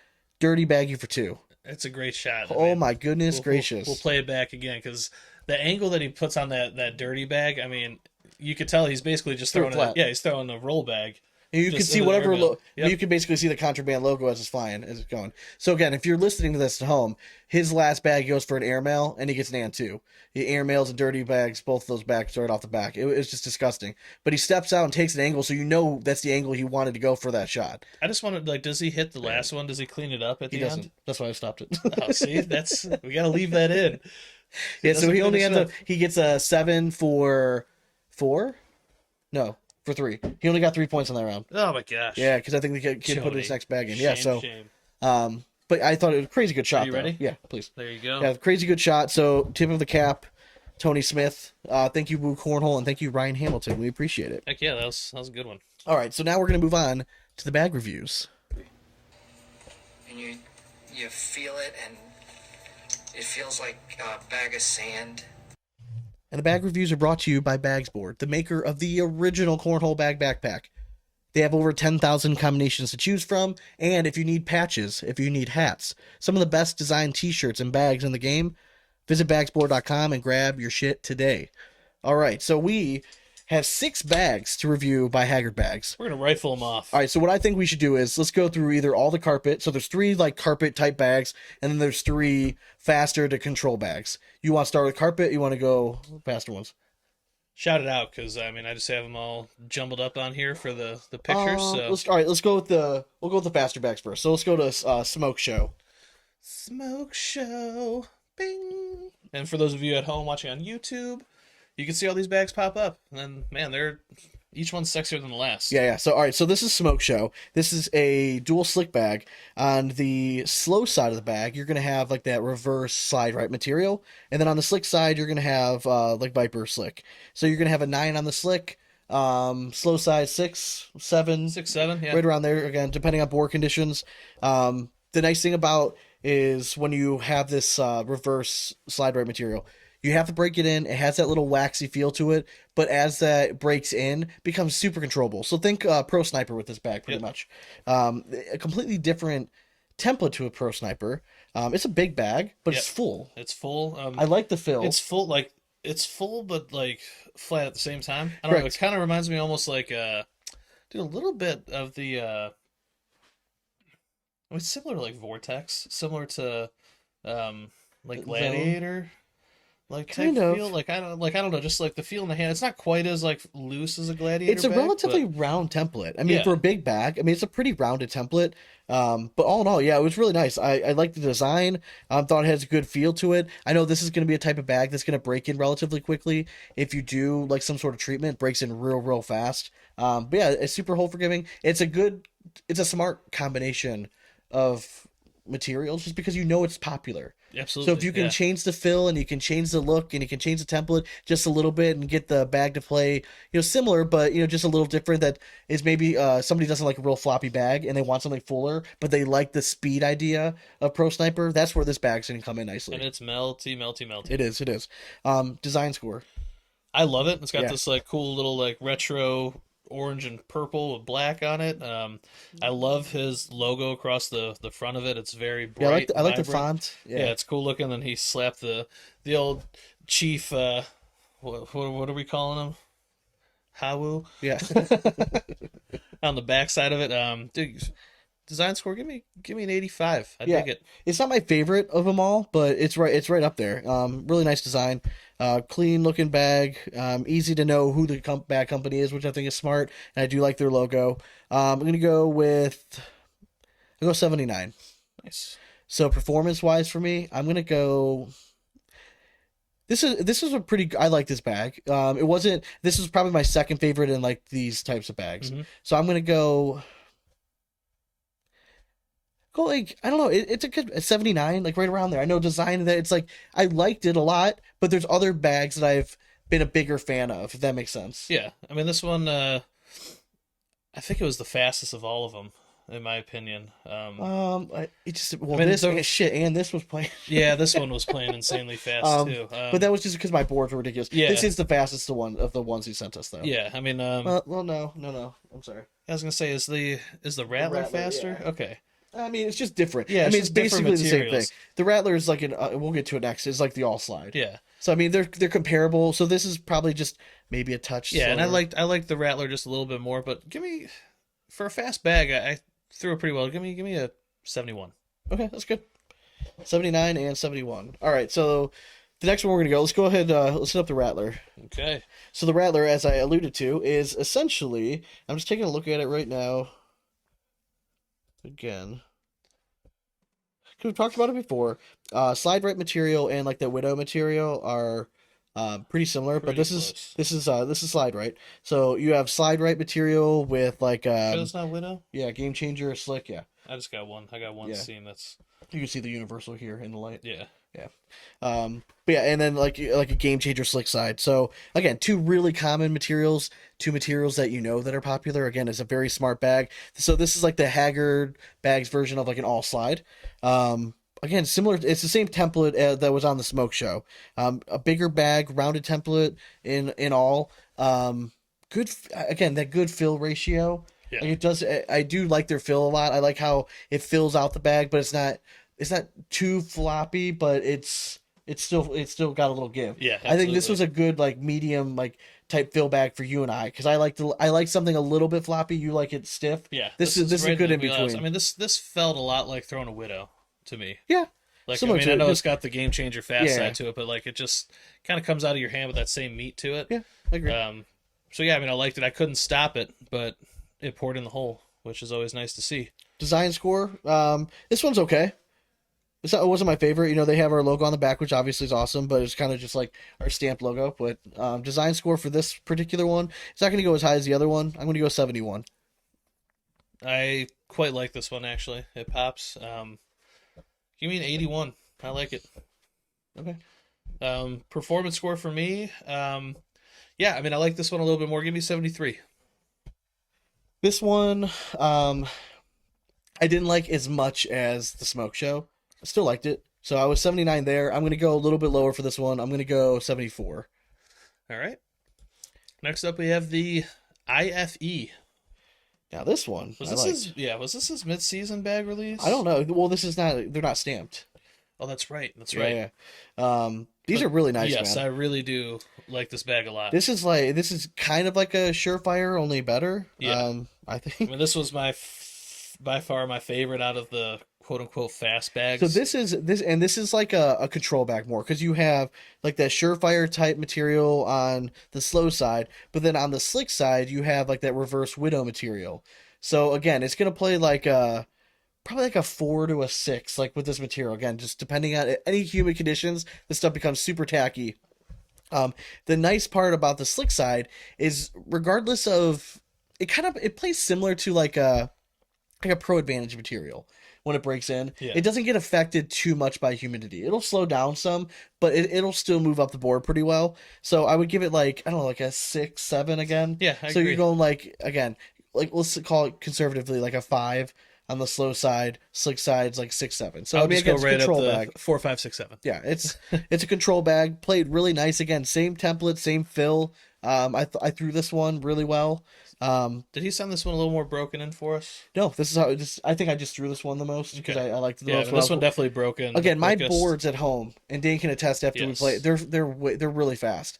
dirty bag you for 2. It's a great shot. Oh, my goodness gracious. We'll play it back again because the angle that he puts on that dirty bag, I mean, you could tell he's basically just throwing it. Yeah, he's throwing a roll bag. And you can see whatever you can basically see the contraband logo as it's flying, as it's going. So again, if you're listening to this at home, his last bag goes for an airmail and he gets an and 2. He airmails and dirty bags, both of those bags right off the back. It was just disgusting. But he steps out and takes an angle, so you know that's the angle he wanted to go for that shot. I just wanted, does he hit the last one? Does he clean it up at the end? He doesn't. That's why I stopped it. Oh, see, we got to leave that in. Yeah, so he only ends up, he gets a 7 for 4? No, for 3. He only got 3 points on that round. Oh my gosh. Yeah, because I think the kid put his next bag in. Shame. But I thought it was a crazy good shot. Are you ready? Yeah, please. There you go. Yeah, crazy good shot. So tip of the cap, Tony Smith. Thank you, Woo Cornhole, and thank you, Ryan Hamilton. We appreciate it. Heck yeah, that was a good one. All right, so now we're gonna move on to the bag reviews. And you feel it, and it feels like a bag of sand. And the bag reviews are brought to you by Bagsboard, the maker of the original Cornhole bag backpack. They have over 10,000 combinations to choose from, and if you need patches, if you need hats, some of the best designed t-shirts and bags in the game, visit bagsboard.com and grab your shit today. All right, so we have 6 bags to review by Haggard Bags. We're going to rifle them off. All right, so what I think we should do is let's go through either all the carpet. So there's 3 like carpet type bags, and then there's 3 faster to control bags. You want to start with carpet? You want to go faster ones? Shout it out, because I mean I just have them all jumbled up on here for the pictures. So Let's go with the faster bags first. So let's go to Smoke Show. Smoke Show, bing. And for those of you at home watching on YouTube, you can see all these bags pop up, and then man, each one's sexier than the last. Yeah. So all right, so this is Smoke Show. This is a dual slick bag. On the slow side of the bag, you're gonna have like that reverse slide right material, and then on the slick side, you're gonna have like Viper slick. So you're gonna have a 9 on the slick, slow side 6, 7, 6, 7, yeah, right around there. Again, depending on bore conditions. The nice thing about is when you have this reverse slide right material, you have to break it in. It has that little waxy feel to it, but as that breaks in, it becomes super controllable. So think Pro Sniper with this bag, pretty much. A completely different template to a Pro Sniper. It's a big bag, but Yep. it's full. It's full. I like the fill. It's full, like it's full, but like flat at the same time. I don't know. Correct. It kind of reminds me almost like dude, a little bit of the it's similar to like Vortex, similar to like Zone. Gladiator, like type Kind of. feel. Like I don't know, just like the feel in the hand. It's not quite as like loose as a Gladiator. It's a bag, relatively but round template. I mean, Yeah. for a big bag, I mean, it's a pretty rounded template. But all in all, yeah, it was really nice. I like the design. Thought it has a good feel to it. I know this is going to be a type of bag that's going to break in relatively quickly. If you do like some sort of treatment, it breaks in real fast. But yeah, it's super hole forgiving. It's a smart combination of materials just because you know it's popular. absolutely. So if you can yeah. change the fill and you can change the look and you can change the template just a little bit and get the bag to play, similar, but just a little different, that is maybe somebody doesn't like a real floppy bag and they want something fuller, but they like the speed idea of Pro Sniper, that's where this bag's gonna come in nicely. And it's melty. It is. Design score. I love it. It's got Yeah. this like cool little like retro orange and purple with black on it. I love his logo across the front of it. It's very bright. Yeah, I like the vibrant. font. Yeah, it's cool looking. Then he slapped the old chief. What are we calling him? Hawu Yeah. on the back side of it. Dude, design score. Give me an 85. I Yeah. dig it. It's not my favorite of them all, but it's right up there. Really nice design, clean looking bag, easy to know who the bag company is, which I think is smart, and I do like their logo. I'm gonna go 79. Nice. So performance wise for me, I'm gonna go. This is a pretty. I like this bag. It wasn't. This is probably my second favorite in like these types of bags. Mhm. So I'm gonna go like, I don't know, it's a good 79, like right around there. I know design that it's like I liked it a lot, but there's other bags that I've been a bigger fan of, if that makes sense. Yeah, I mean this one. I think it was the fastest of all of them, in my opinion. It just, well, I mean, this the- shit, and this was playing. Yeah, this one was playing insanely fast too. But that was just because my boards were ridiculous. Yeah. This is the fastest one of the ones he sent us, though. Yeah, I mean, Well, no. I'm sorry. I was gonna say, is the Rattler Rattler, faster? yeah. Okay. I mean, it's just different. Yeah, I it's mean, it's just different basically the same thing. materials. The Rattler is like we'll get to it next. It's like the all slide. Yeah, So I mean, they're comparable. So this is probably just maybe a touch. yeah, and I slower. liked the Rattler just a little bit more, but give me for a fast bag, I threw it pretty well. Give me a 71. Okay, that's good. 79 and 71. All right, so the next one we're gonna go. Let's go ahead. Let's hit up the Rattler. Okay. So the Rattler, as I alluded to, is essentially. I'm just taking a look at it right now. Again, because we talked about it before. Slide right material and like the Widow material are pretty similar, but Pretty this is slide right. So you have slide right material with like It's not Widow. yeah, game changer slick. Yeah, I just got one. I got one Yeah. seam that's you can see the universal here in the light. yeah. But yeah, and then like a game changer slick side. So again, two really common materials, two materials that that are popular. Again, it's a very smart bag. So this is like the Haggard Bags version of like an all slide. Again, similar. It's the same template that was on the Smoke Show. A bigger bag, rounded template in all. Good. Again, that good fill ratio. Yeah. Like it does. I do like their fill a lot. I like how it fills out the bag, but it's not too floppy, but it's still got a little give. Yeah, I think this absolutely. was a good like medium like type fill bag for you and I, because I like something a little bit floppy. You like it stiff. Yeah. This is right good the in wheelhouse. between. I mean, this felt a lot like throwing a Widow to me. Yeah. Like, Similar I mean, to I it, know just- it's got the game changer fast Yeah. side to it, but like it just kind of comes out of your hand with that same meat to it. Yeah, I agree. So yeah, I mean, I liked it. I couldn't stop it, but it poured in the hole, which is always nice to see. Design score. This one's okay. It wasn't my favorite. They have our logo on the back, which obviously is awesome, but it's kind of just like our stamped logo. But design score for this particular one, it's not going to go as high as the other one. I'm going to go 71. I quite like this one actually. It pops. Give me an 81. I like it. Okay. Performance score for me. Yeah, I mean, I like this one a little bit more. Give me 73. This one, I didn't like as much as the Smoke Show. I still liked it. So I was 79 there. I'm going to go a little bit lower for this one. I'm going to go 74. All right. Next up, we have the IFE. Now this one, Was I this liked. was this his mid-season bag release? I don't know. Well, this is not. They're not stamped. Oh, that's right. That's Yeah, right. yeah. These are really nice, Yes, man. I really do like this bag a lot. This is kind of like a Surefire, only better. Yeah. I I think. mean, this was by far my favorite out of the quote unquote fast bags. So this is like a control bag more because you have like that Surefire type material on the slow side, but then on the slick side you have like that reverse widow material. So again, it's gonna play like a probably like a 4 to a 6, like with this material. Again, just depending on any humid conditions, this stuff becomes super tacky. The nice part about the slick side is regardless of it plays similar to like a Pro Advantage material when it breaks in. Yeah. It doesn't get affected too much by humidity. It'll slow down some, but it'll still move up the board pretty well. So I would give it like, I don't know, like a 6, 7 again. Yeah, I so agree. you're going like, again, like let's call it conservatively like a 5 on the slow side, slick side's like 6, 7. So I'll I mean, just go again, it's a right up control the bag. 4, 5, 6, 7. Yeah, it's a control bag. Played really nice. Again, same template, same fill. I threw this one really well. Did he send this one a little more broken in for us? No, this is how I think I just threw this one the most because Okay. I liked it the Yeah, most. but this one definitely broke in. Again, my quickest. boards at home, and Dane can attest after we Yes. play. They're really fast.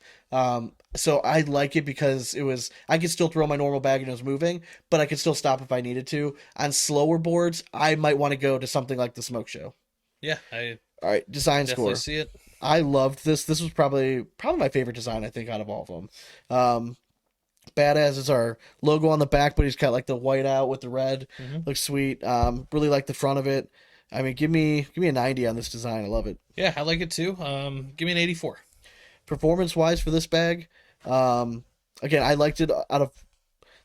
So I like it because I could still throw my normal bag and it was moving, but I could still stop if I needed to. On slower boards, I might want to go to something like the Smoke Show. Yeah, I All right, design definitely score. see it. I loved this. This was probably my favorite design I think out of all of them. Badass is our logo on the back, but he's got like the white out with the red. Mhm. Looks sweet. Really like the front of it. I mean, give me a 90 on this design. I love it. Yeah, I like it too. Give me an 84. Performance wise for this bag, again, I liked it out of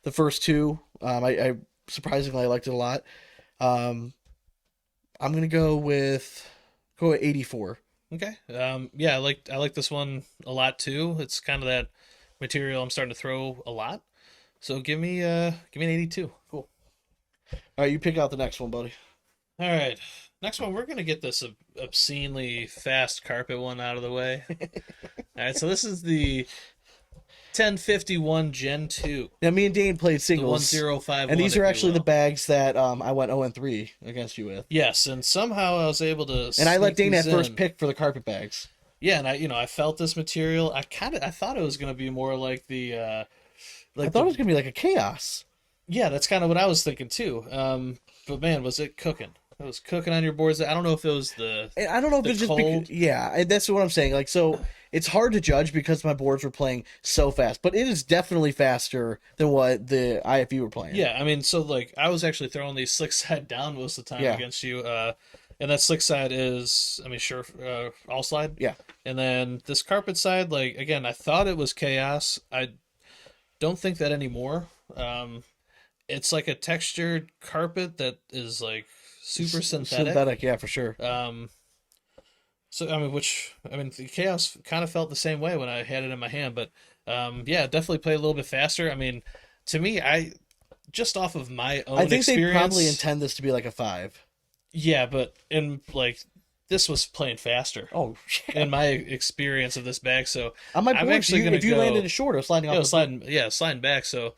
the first two. I surprisingly I liked it a lot. I'm gonna go with 84. Okay. Yeah, I like this one a lot too. It's kind of that material I'm starting to throw a lot. So give me an 82. Cool. All right, you pick out the next one, buddy. All right. Next one, we're gonna get this obscenely fast carpet one out of the way. All right. So this is the 1051 Gen 2. Now, me and Dane played The singles, 1051. and these if are you actually the will. bags that I went 0-3 against you with. Yes, and somehow I was able to. And I let sneak Dane have these first in. pick for the carpet bags. Yeah, and I felt this material. I thought it was gonna be more like the I like thought the, it was gonna be like a chaos. yeah, that's kind of what I was thinking too. But man, was it cooking? It was cooking on your boards. I don't know if it was the And I don't know if The it's just cold. yeah, that's what I'm saying. Like, so it's hard to judge because my boards were playing so fast, but it is definitely faster than what the IFU were playing. yeah. I mean, so like I was actually throwing these slick side down most of the time Yeah. against you. And that slick side is, I mean, sure, all slide. Yeah. And then this carpet side, like again, I thought it was chaos. I don't think that anymore. It's like a textured carpet that is like super synthetic. Synthetic, yeah, for sure. So I mean, the chaos kind of felt the same way when I had it in my hand, but yeah, definitely play a little bit faster. I mean, to me, I just off of my own I think experience, they probably intend this to be like a 5. yeah, but in like this was playing faster Oh, yeah. in my experience of this bag. So On my I'm board, actually you, gonna if you go- landed it short, it was sliding yeah, off. sliding back. So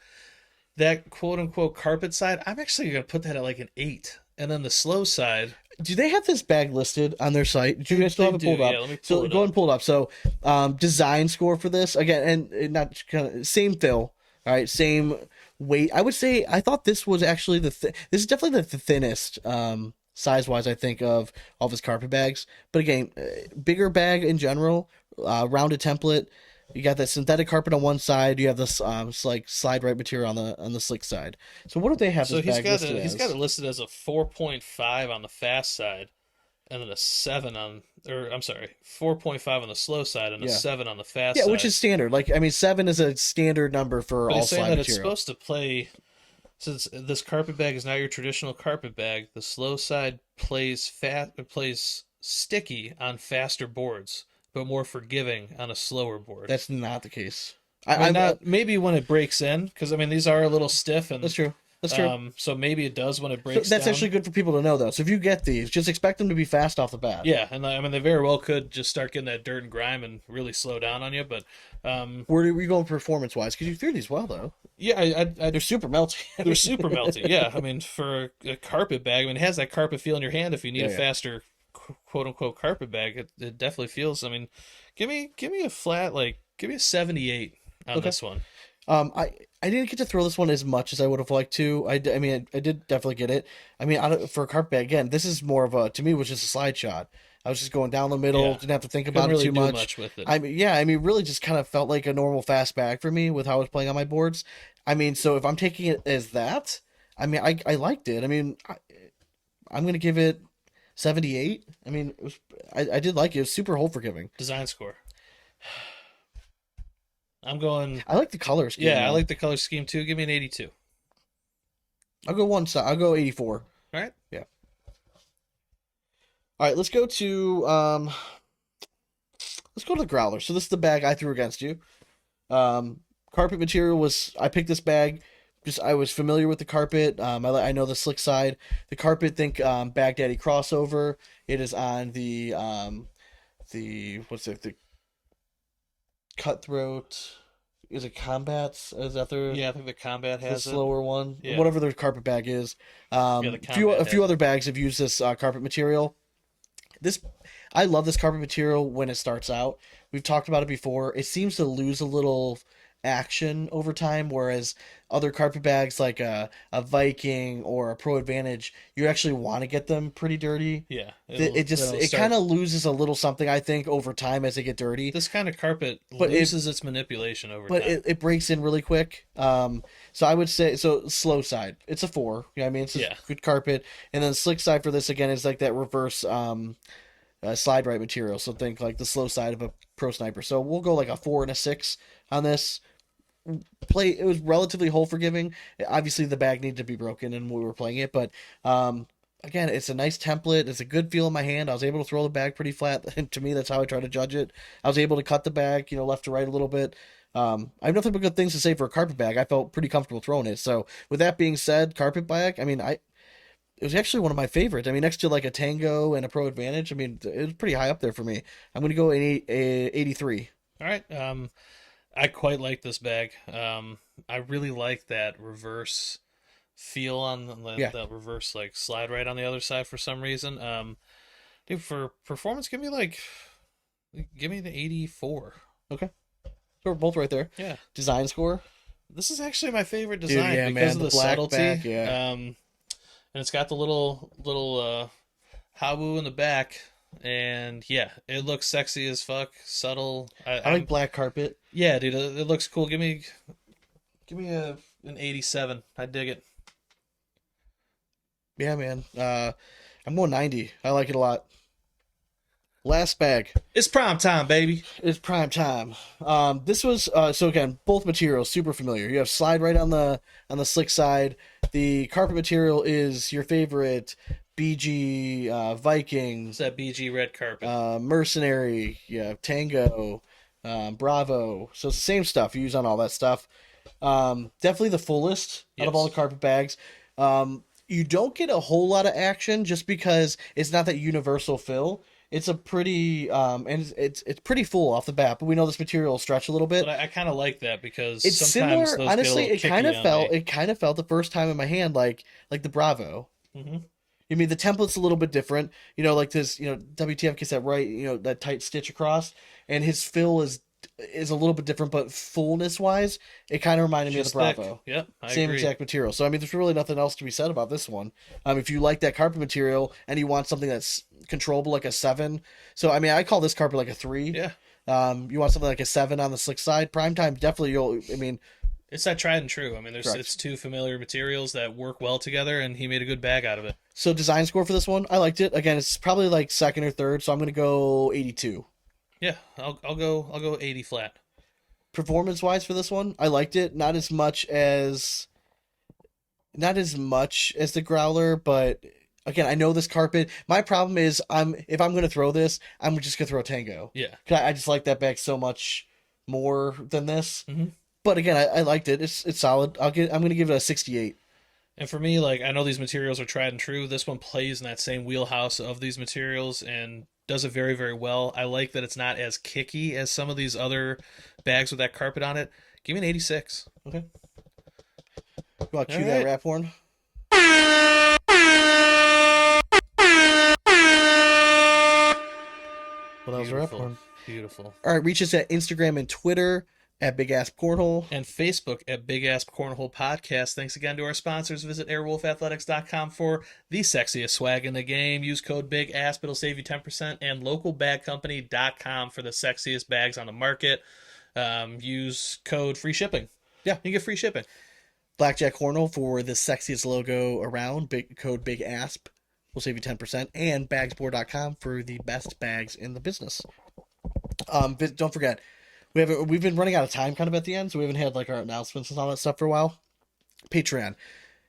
that quote unquote carpet side, I'm actually gonna put that at like an 8, and then the slow side. Do they have this bag listed on their site? Do you guys still have it They pulled do, up? yeah, let me So pull it go up. and pull it up. So design score for this again, and not kind of same fill. All right, same weight. I would say I thought this was actually this is definitely the thinnest size wise. I think of all of his carpet bags. But again, bigger bag in general, rounded template. You got that synthetic carpet on one side. You have this like slide right material on the slick side. So what do they have So this he's bag got listed he's as? got it listed as a 4.5 on the fast side, and then a 7 on, or I'm sorry, 4.5 on the slow side and a Yeah. 7 on the fast Yeah, side. which is standard. Like, I mean, 7 is a standard number for But all he's saying slide that material. it's supposed to play. Since this carpet bag is not your traditional carpet bag, the slow side plays sticky on faster boards, but more forgiving on a slower board. That's not the case. I mean, I'm not maybe when it breaks in, because I mean these are a little stiff, and that's true. That's true. So maybe it does when it So breaks. that's down. actually good for people to know, though. So if you get these, just expect them to be fast off the bat. Yeah, and I mean they very well could just start getting that dirt and grime and really slow down on you, but Where are we going performance wise? Because you threw these well, though. Yeah, They're super melty. they're super melty. Yeah, I mean, for a carpet bag, I mean, it has that carpet feel in your hand. If you need Yeah, a yeah. faster, quote unquote, carpet bag, it definitely feels. I mean, give me a flat, like, give me a 78 on Okay. this one. I didn't get to throw this one as much as I would have liked to. I mean, I did definitely get it. I mean, for a carpet bag, again, this is more of a, to me, was just a slide shot. I was just going down the middle, Yeah, didn't have to think couldn't about it really too do much. much with it. I mean, yeah, I mean, really just kind of felt like a normal fast bag for me with how I was playing on my boards. I mean, so if I'm taking it as that, I mean, I liked it. I mean, I'm gonna give it 78. I mean, it was, I did like it. It was super hole forgiving. Design score. I'm going. I like the color scheme. Yeah, I though. like the color scheme too. Give me an 82. I'll go one side. I'll go 84. All right. Yeah. All right, let's go to the growler. So this is the bag I threw against you. Carpet material was, I picked this bag just, I was familiar with the carpet. I know the slick side. The carpet, think Baghdadi crossover. It is on the what's it, the cutthroat. Is it combats? Is that their Yeah, I think the combat the has it. slower one? Yeah. Whatever their carpet bag is. Yeah, the A few combat a few has other bags have used this carpet material. This, I love this carpet material when it starts out. We've talked about it before. It seems to lose a little action over time, whereas other carpet bags like a Viking or a Pro Advantage, you actually want to get them pretty dirty. Yeah, It start- kind of loses a little something, I think, over time as they get dirty. This kind of carpet But loses its manipulation over But time. it breaks in really quick. So I would say, so slow side, it's a 4. You know what I mean? It's a Yeah. good carpet. And then slick side for this again is like that reverse slide right material. So think like the slow side of a pro sniper. So we'll go like a 4 and a 6 on this. It was relatively hole forgiving. Obviously the bag needed to be broken and we were playing it, but again, it's a nice template. It's a good feel in my hand. I was able to throw the bag pretty flat. And to me, that's how I try to judge it. I was able to cut the bag, left to right a little bit. I have nothing but good things to say for a carpet bag. I felt pretty comfortable throwing it. So with that being said, carpet bag, I mean, it was actually one of my favorites. I mean, next to like a Tango and a Pro Advantage, I mean, it was pretty high up there for me. I'm going to go 83. All right. I quite like this bag. I really like that reverse feel on the reverse like slide right on the other side for some reason. Dude, for performance, give me the 84. Okay. So we're both right there. Yeah. Design score. This is actually my favorite Dude, design yeah, because man, of the the black subtlety. back, yeah. And it's got the little habu in the back. And yeah, it looks sexy as fuck, subtle. I like black carpet. Yeah, dude, it looks cool. Give me an 87. I dig it. Yeah, man. I'm going 90. I like it a lot. Last bag. It's prime time, baby. It's prime time. This was so again, both materials super familiar. You have slide right on the slick side. The carpet material is your favorite BG Vikings, It's that BG red carpet. Mercenary, yeah, Tango, Bravo. So it's the same stuff you use on all that stuff. Definitely the fullest out of all the Yes. carpet bags. You don't get a whole lot of action just because it's not that universal fill. It's a pretty and it's pretty full off the bat, but we know this material will stretch a little bit. But I kind of like that because It's sometimes similar. those Honestly, get a little it kind of felt the first time in my hand like the Bravo. hmm I mean, the template's a little bit different. Like this, WTF gets that right, that tight stitch across, and his fill is a little bit different, but fullness wise, it kind of reminded me of the Just thick. Bravo. Yep, I Same agree. exact material. So I mean, there's really nothing else to be said about this one. If you like that carpet material and you want something that's controllable, like a 7. So I mean, I call this carpet like a 3. Yeah, You want something like a 7 on the slick side. Prime time, definitely. I mean, it's that tried and true. I mean, Correct. it's two familiar materials that work well together, and he made a good bag out of it. so design score for this one, I liked it. Again, it's probably like second or third, so I'm gonna go 82. Yeah, I'll go 80 flat. Performance wise for this one, I liked it. Not as much as the growler, but again, I know this carpet. My problem is if I'm gonna throw this, I'm just gonna throw Tango. Yeah, 'Cause I just like that bag so much more than this. Mhm. But again, I liked it. It's solid. I'm gonna give it a 68. and for me, like I know these materials are tried and true. This one plays in that same wheelhouse of these materials and does it very, very well. I like that it's not as kicky as some of these other bags with that carpet on it. Give me an 86. Okay. You want to cue All that right. rap horn? Well, that was a rap Beautiful. horn. Beautiful. All right, reach us at Instagram and Twitter at BigAsp Cornhole. And Facebook at BigAsp Cornhole Podcast. Thanks again to our sponsors. Visit airwolfathletics.com for the sexiest swag in the game. Use code BigAsp. It'll save you 10%. And localbagcompany.com for the sexiest bags on the market. Use code free shipping. Yeah. You get free shipping. Blackjack Cornhole for the sexiest logo around. Code BigAsp will save you 10%. And bagsboard.com for the best bags in the business. Don't forget, we've been running out of time kind of at the end, so we haven't had like our announcements and all that stuff for a while. Patreon.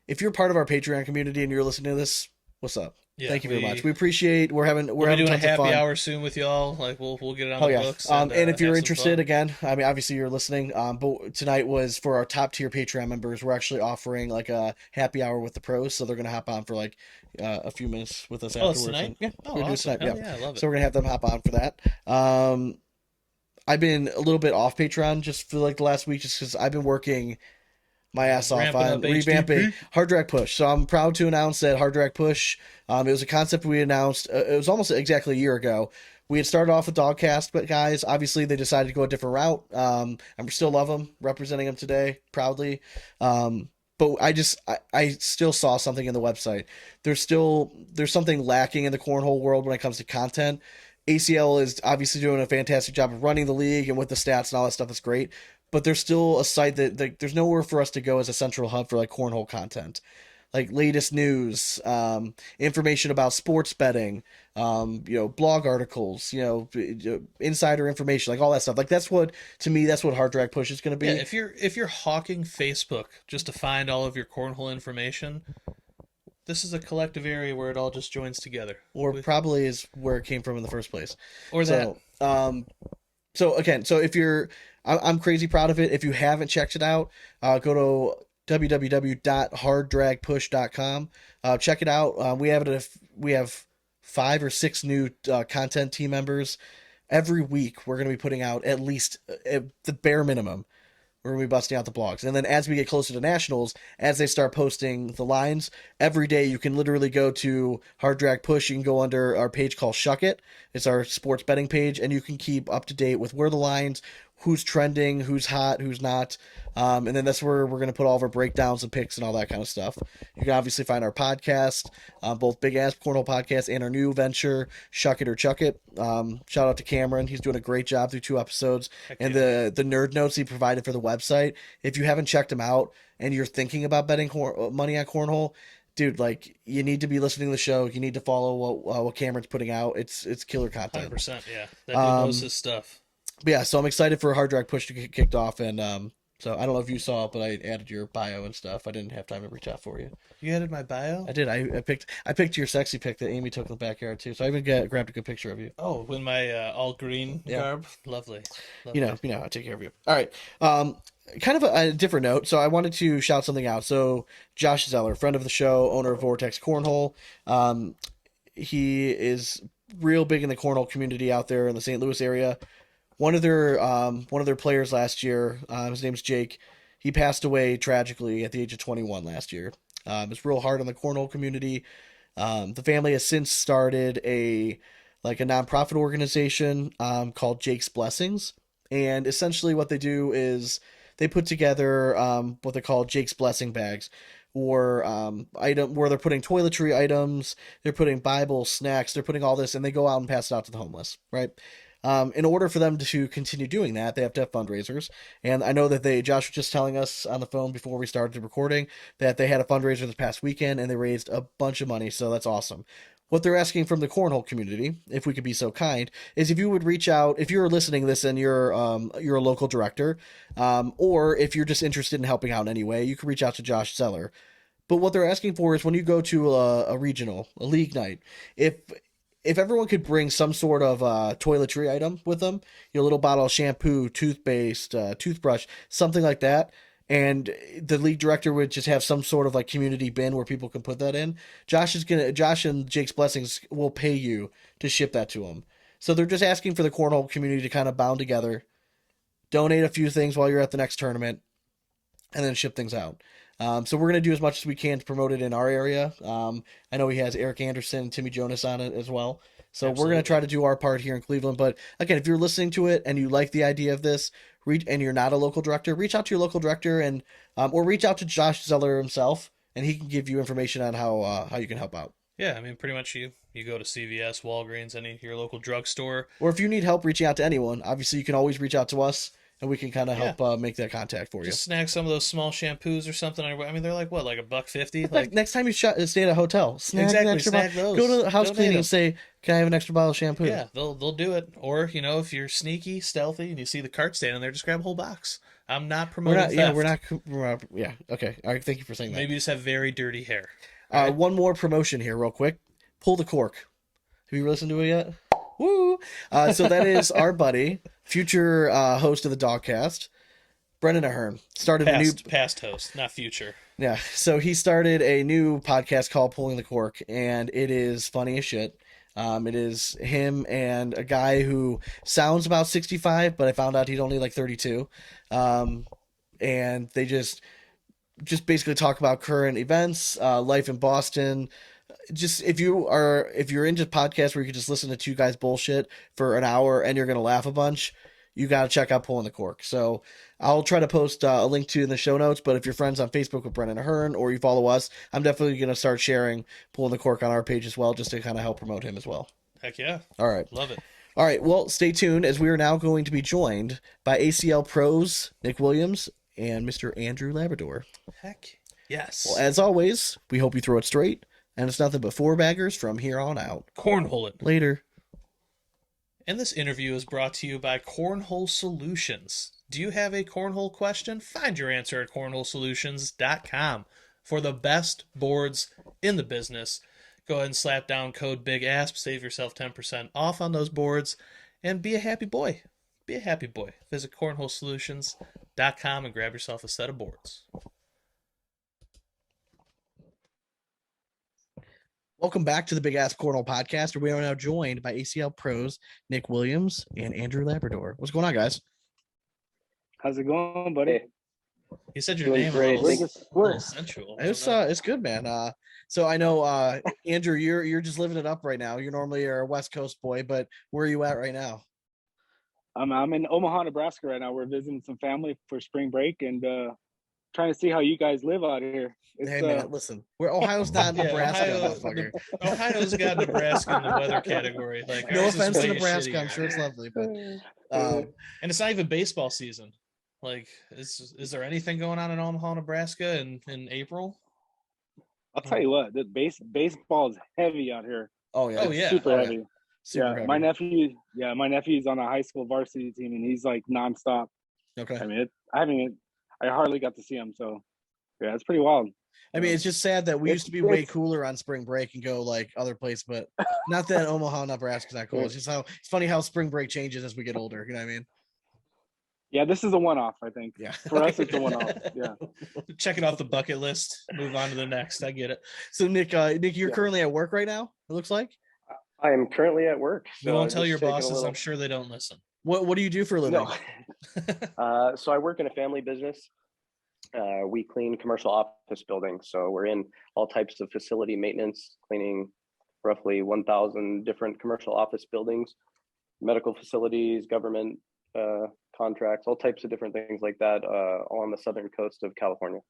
If you're part of our Patreon community and you're listening to this, what's up? Yeah, Thank you very much. We appreciate. We're having doing tons a of happy fun. hour soon with y'all. Like we'll get it on Oh the yeah. books. And if you're have some interested, fun. again, I mean, obviously you're listening. But tonight was for our top tier Patreon members. We're actually offering like a happy hour with the pros, so they're gonna hop on for like a few minutes with us Oh, afterwards. it's tonight? And, yeah, Oh, we're doing awesome. tonight. Hell yeah, I love it. So we're gonna have them hop on for that. I've been a little bit off Patreon just for like the last week, just because I've been working my ass off Ramping on up revamping HDP. Hard Drag Push. So I'm proud to announce that Hard Drag Push, it was a concept we announced, it was almost exactly a year ago. We had started off with Dogcast, but guys, obviously they decided to go a different route. I still love them, representing them today, proudly. But I still saw something in the website. There's something lacking in the cornhole world when it comes to content. ACL is obviously doing a fantastic job of running the league and with the stats and all that stuff is great. But there's still a site that like, there's nowhere for us to go as a central hub for like cornhole content, like latest news, information about sports betting, blog articles, insider information, like all that stuff. Like that's what Hard Drag Push is going to be. Yeah, if you're hawking Facebook just to find all of your cornhole information, this is a collective area where it all just joins together. Or probably is where it came from in the first place. Or that. So again, I'm crazy proud of it. If you haven't checked it out, go to www.harddragpush.com. Check it out. We have 5 or 6 new content team members every week. We're going to be putting out at least the bare minimum. We're going to be busting out the blogs. And then as we get closer to nationals, as they start posting the lines, every day you can literally go to Hard Drag Push. You can go under our page called Shuck It. It's our sports betting page, and you can keep up to date with where the lines, who's trending, who's hot, who's not. And then that's where we're going to put all of our breakdowns and picks and all that kind of stuff. You can obviously find our podcast, both BigAsp Cornhole Podcast and our new venture, Shuck It or Chuck It. Shout out to Cameron. He's doing a great job through 2 episodes. And the nerd notes he provided for the website, if you haven't checked them out and you're thinking about betting money on Cornhole, dude, like you need to be listening to the show. You need to follow what Cameron's putting out. It's killer content. 100%, yeah. That dude knows his stuff. But yeah, so I'm excited for Hard Drag Push to get kicked off, and so I don't know if you saw it, but I added your bio and stuff. I didn't have time to reach out for you. You added my bio? I did. I picked your sexy pic that Amy took in the backyard too. So I even grabbed a good picture of you. Oh, in my all green Yeah. garb? Lovely. You know, I take care of you. All right. Kind of a different note. So I wanted to shout something out. So Josh Zeller, friend of the show, owner of Vortex Cornhole. He is real big in the cornhole community out there in the St. Louis area. One of their players last year, his name's Jake. He passed away tragically at the age of 21 last year. It's real hard on the cornhole community. The family has since started a nonprofit organization called Jake's Blessings, and essentially what they do is they put together what they call Jake's Blessing bags, or where they're putting toiletry items, they're putting Bibles, snacks, they're putting all this, and they go out and pass it out to the homeless, right? In order for them to continue doing that, they have to have fundraisers. And I know that Josh was just telling us on the phone before we started recording that they had a fundraiser this past weekend and they raised a bunch of money. So that's awesome. What they're asking from the cornhole community, if we could be so kind, is if you would reach out, if you're listening to this and you're a local director, or if you're just interested in helping out in any way, you can reach out to Josh Zeller. But what they're asking for is when you go to a regional, a league night, if everyone could bring some sort of toiletry item with them, a little bottle of shampoo, toothpaste, toothbrush, something like that, and the league director would just have some sort of like community bin where people can put that in, Josh and Jake's Blessings will pay you to ship that to them. So they're just asking for the cornhole community to kind of bound together, donate a few things while you're at the next tournament, and then ship things out. So we're going to do as much as we can to promote it in our area. I know he has Eric Anderson and Timmy Jonas on it as well. So we're going to try to do our part here in Cleveland. But again, if you're listening to it and you like the idea of this, and you're not a local director, reach out to your local director and or reach out to Josh Zeller himself, and he can give you information on how you can help out. Yeah, I mean, pretty much you go to CVS, Walgreens, any your local drugstore. Or if you need help reaching out to anyone, obviously you can always reach out to us, and we can kind of help make that contact for you. Just snag some of those small shampoos or something. I mean, they're like what, like $1.50? Like next time you stay at a hotel, snag those. Go to house cleaning and say, "Can I have an extra bottle of shampoo?" Yeah, they'll do it. Or if you're sneaky, stealthy, and you see the cart standing there, just grab a whole box. I'm not promoting theft. We're not. Yeah, okay. All right. Thank you for saying that. Maybe you just have very dirty hair. One more promotion here, real quick. Pull the cork. Have you listened to it yet? Woo! So that is our buddy, future host of the Dogcast, Brendan Ahern. Started a new past host, not future. Yeah, so he started a new podcast called Pulling the Cork, and it is funny as shit. It is him and a guy who sounds about 65, but I found out he's only like 32. And they just basically talk about current events, life in Boston. Just if you're into podcasts where you can just listen to two guys bullshit for an hour and you're gonna laugh a bunch, you got to check out Pulling the Cork. So I'll try to post a link to in the show notes, but if you're friends on Facebook with Brendan Ahern or you follow us, I'm definitely going to start sharing Pulling the Cork on our page as well, just to kind of help promote him as well. Heck yeah. All right. Love it. All right. Well, stay tuned as we are now going to be joined by ACL pros Nick Williams and Mr. Andreu Labrador. Heck yes. Well, as always, we hope you throw it straight, and it's nothing but four baggers from here on out. Cornhole it. Later. And this interview is brought to you by Cornhole Solutions. Do you have a cornhole question? Find your answer at cornholesolutions.com for the best boards in the business. Go ahead and slap down code BigAsp, save yourself 10% off on those boards, and be a happy boy. Be a happy boy. Visit cornholesolutions.com and grab yourself a set of boards. Welcome back to the BigAsp Cornhole podcast, where we are now joined by ACL pros Nick Williams and Andreu Labrador. What's going on, guys? How's it going, buddy? You said your name a little sensual. It's good, man. So I know, Andrew, you're just living it up right now. You're normally a West Coast boy, but where are you at right now? I'm in Omaha, Nebraska right now. We're visiting some family for spring break and trying to see how you guys live out here. Hey man, listen, Ohio's not Nebraska, motherfucker. Ohio's got Nebraska in the weather category. Like, no offense to Nebraska, I'm sure it's lovely, but and it's not even baseball season. Like, is there anything going on in Omaha, Nebraska in April? I'll tell you what, the baseball is heavy out here. Oh yeah, super heavy. Super heavy. My nephew's on a high school varsity team, and he's like nonstop. Okay. I mean, I hardly got to see him, so yeah, it's pretty wild. I mean, it's just sad that we used to be way cooler on spring break and go like other places, but not that Omaha, Nebraska's not cool. It's just it's funny how spring break changes as we get older. You know what I mean? Yeah, this is a one-off, I think. Yeah. For us, it's a one-off. Yeah. Check it off the bucket list. Move on to the next. I get it. So Nick, you're currently at work right now, it looks like? I am currently at work. So don't tell your bosses. I'm sure they don't listen. What do you do for a living? No. So I work in a family business. We clean commercial office buildings. So we're in all types of facility maintenance, cleaning roughly 1,000 different commercial office buildings, medical facilities, government contracts, all types of different things like that, all on the southern coast of California.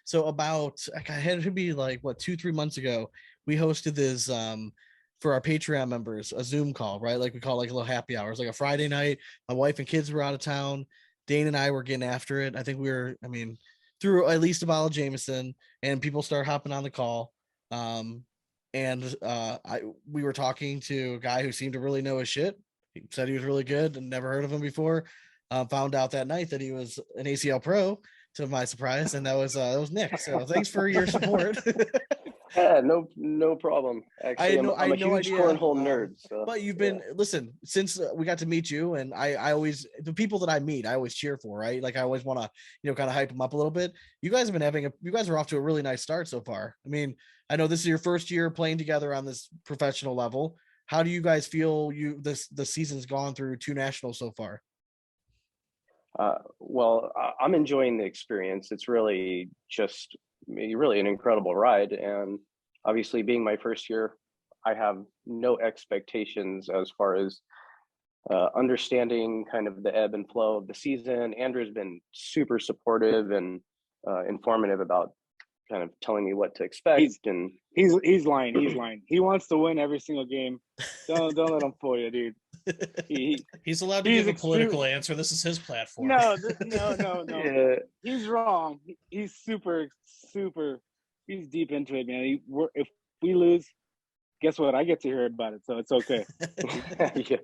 So I had to be like 2-3 months ago, we hosted this for our Patreon members, a Zoom call, right? Like we call like a little happy hours, like a Friday night. My wife and kids were out of town. Dane and I were getting after it. I think through at least a bottle of Jameson, and people start hopping on the call. We were talking to a guy who seemed to really know his shit. He said he was really good and never heard of him before. Found out that night that he was an ACL pro, to my surprise, and that was Nick. So thanks for your support. Yeah, no problem. Actually, I'm a huge cornhole nerd. So, but you've been listen since we got to meet you, and I always, the people that I meet, I always cheer for, right? Like I always want to kind of hype them up a little bit. You guys have been you guys are off to a really nice start so far. I mean, I know this is your first year playing together on this professional level. How do you guys feel the season's gone through 2 nationals so far? Well, I'm enjoying the experience. It's really just really an incredible ride. And obviously, being my first year, I have no expectations as far as understanding kind of the ebb and flow of the season. Andrew's been super supportive and informative about kind of telling me what to expect. He's lying. He's lying. He wants to win every single game. Don't let him fool you, dude. He's allowed to give a political answer. This is his platform. No. Yeah. He's wrong. He's super. He's deep into it, man. If we lose, guess what? I get to hear about it, so it's okay. Yeah.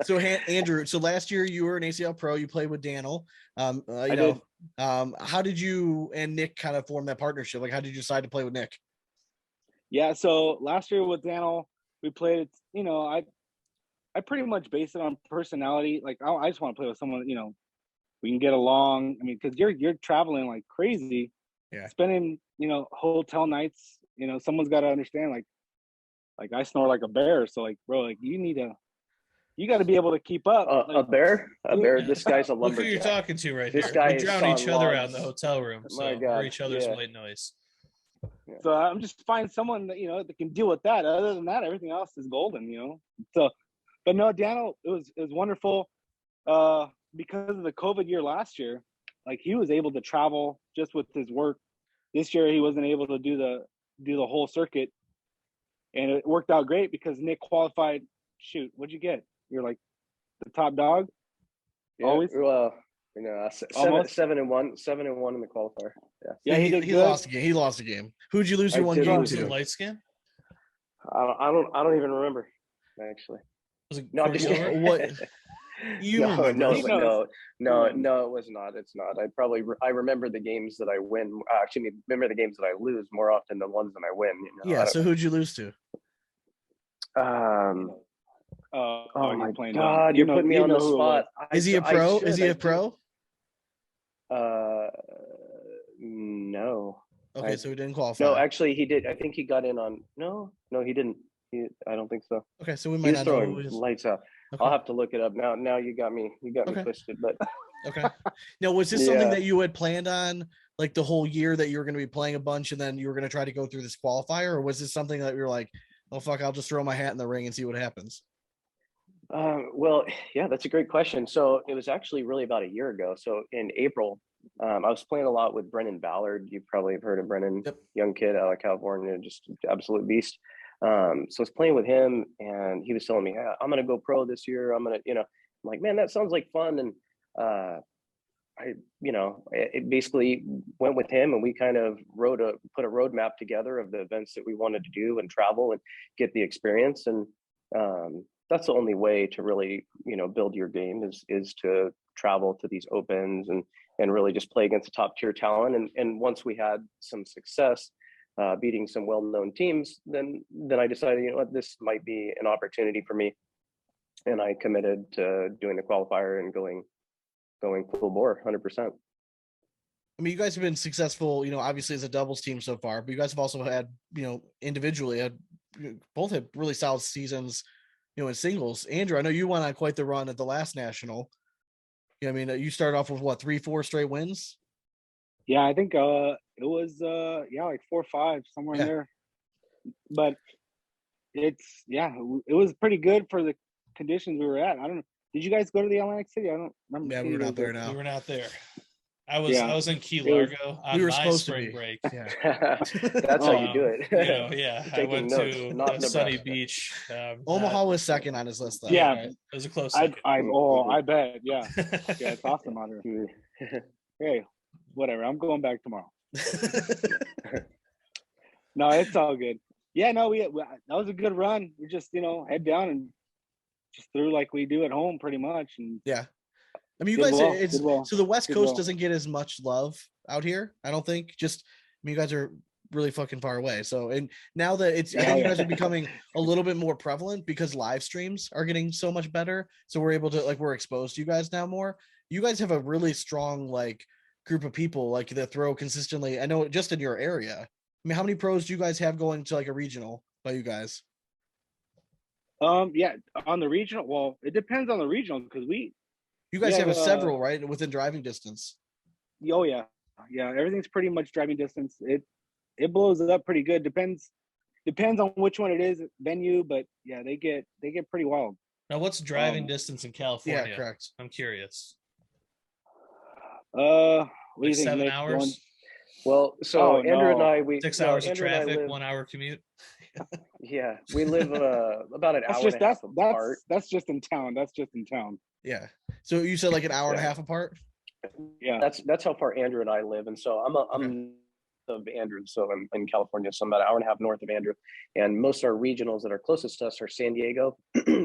So Andrew, so last year you were an ACL pro. You played with Daniel. I did. How did you and Nick kind of form that partnership? Like, how did you decide to play with Nick? Yeah, so last year with Daniel, we played. You know, I pretty much based it on personality. Like, I just want to play with someone, you know, we can get along. I mean, because you're traveling like crazy, spending, you know, hotel nights. You know, someone's got to understand. Like I snore like a bear, so like, bro, like you got to be able to keep up. A bear. This guy's a lumberjack. Look who you're talking to right This here. guy We is drown Sean each other out in Logs. the hotel room, so My God, we're each other's yeah. white noise. So I'm just find someone that, you know, that can deal with that. Other than that, everything else is golden, you know. So, but no, Daniel, it was wonderful. Because of the COVID year last year, like he was able to travel just with his work. This year he wasn't able to do the whole circuit, and it worked out great because Nick qualified. Shoot, what'd you get? You're like the top dog. Yeah, Always. Well, you know, Almost. 7-1 in the qualifier. Yeah, he did he good. lost a game. He lost a game. Who'd you lose I your one did game lose Was it to? light skin? I don't even remember actually. Was it No, I'm just Cordova? kidding. What? You remember? No, He knows. no, it was not. It's not. I remember the games that I win. Actually, remember the games that I lose more often than ones that I win. You know? Yeah. So who'd you lose to? Oh my you're playing God, you're putting me on the spot. Is he a pro? Is he a pro? No. Okay, so he didn't qualify. No, actually, he did. I think he got in on. No, he didn't. I don't think so. Okay, so we He might was not know throwing who is. lights out. Okay. I'll have to look it up now. Now you got me. You got me Okay. twisted. But Okay. Now, was this something Yeah. that you had planned on, like the whole year that you were going to be playing a bunch, and then you were going to try to go through this qualifier, or was this something that you were like, "Oh fuck, I'll just throw my hat in the ring and see what happens"? well, yeah, that's a great question. So it was actually really about a year ago. So in April, I was playing a lot with Brennan Ballard. You probably have heard of Brennan, Yep. young kid out of California, just absolute beast. So I was playing with him, and he was telling me, hey, "I'm gonna go pro this year. I'm gonna, you know," I'm like, "Man, that sounds like fun." And it basically went with him, and we kind of put a roadmap together of the events that we wanted to do and travel and get the experience. And that's the only way to really, you know, build your game is to travel to these opens and really just play against the top tier talent. And once we had some success beating some well-known teams, then I decided, you know what, this might be an opportunity for me. And I committed to doing the qualifier and going full bore, 100%. I mean, you guys have been successful, you know, obviously as a doubles team so far, but you guys have also had, you know, individually both had really solid seasons, you know, in singles. Andrew, I know you went on quite the run at the last national. I mean, you started off with what, 3-4 straight wins? Yeah, I think it was like 4 or 5 somewhere in there. But it was pretty good for the conditions we were at. I don't know. Did you guys go to the Atlantic City? I don't remember. Yeah, we were not there now. We were not there. I was in Key Largo on we were my supposed to spring be. break. Yeah. That's how you do it. You know, yeah. I Taking went notes, to not a sunny Nebraska. beach. Omaha was second on his list, though. Yeah. It was a close I second. bet. Yeah. Yeah, it's awesome out here. Hey, whatever. I'm going back tomorrow. No, it's all good. Yeah, no, that was a good run. We just, you know, head down and just threw like we do at home pretty much. And yeah. I mean, you Did guys, well, it's did well, so the West did Coast well. doesn't get as much love out here, I don't think. Just, I mean, you guys are really fucking far away. So, and now that I think you guys are becoming a little bit more prevalent because live streams are getting so much better. So we're able to, we're exposed to you guys now more. You guys have a really strong, group of people, that throw consistently. I know just in your area. I mean, how many pros do you guys have going to, a regional by you guys? Yeah, on the regional. Well, it depends on the regional because You guys We have have, several, right, within driving distance. Oh yeah, yeah. Everything's pretty much driving distance. It blows up pretty good. Depends on which one it is, venue, but yeah, they get pretty wild. Now, what's driving distance in California? Yeah, correct. I'm curious. What do Like you think, 7 Nick? hours? Well, so Oh, Andrew and no. I, 6 hours of Andrew and I traffic, live, 1 hour commute. yeah, we live about an That's hour just and a half apart. that's just in town. That's just in town. Yeah. So you said like an hour and a Yeah. half apart? Yeah. That's how far Andrew and I live, and so I'm of Andrew, so I'm in California, so I'm about an hour and a half north of Andrew, and most of our regionals that are closest to us are San Diego.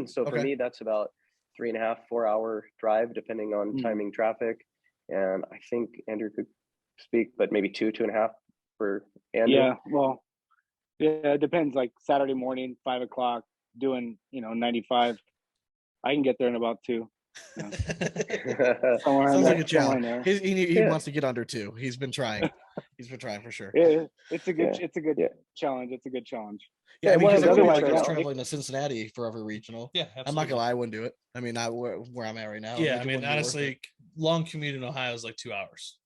So for Okay. me, that's about 3.5, 4 hour drive, depending on timing traffic. And I think Andrew could speak, but maybe 2.5 for Andrew. Yeah. Well, yeah, it depends. Like Saturday morning, 5 o'clock, doing 95. I can get there in about 2. Yeah. Somewhere in Sounds like there, a somewhere in challenge. there. He Yeah. wants to get under 2. He's been trying. He's been trying for sure. It's a good Yeah. challenge. It's a good challenge. Yeah, I mean, well, because everybody otherwise, likes yeah. traveling to Cincinnati for every regional. Yeah, I'm not absolutely. gonna lie, I wouldn't do it. I mean, not where I'm at right now. Yeah, It I mean, wouldn't be worth honestly, it. long commute in Ohio is like 2 hours.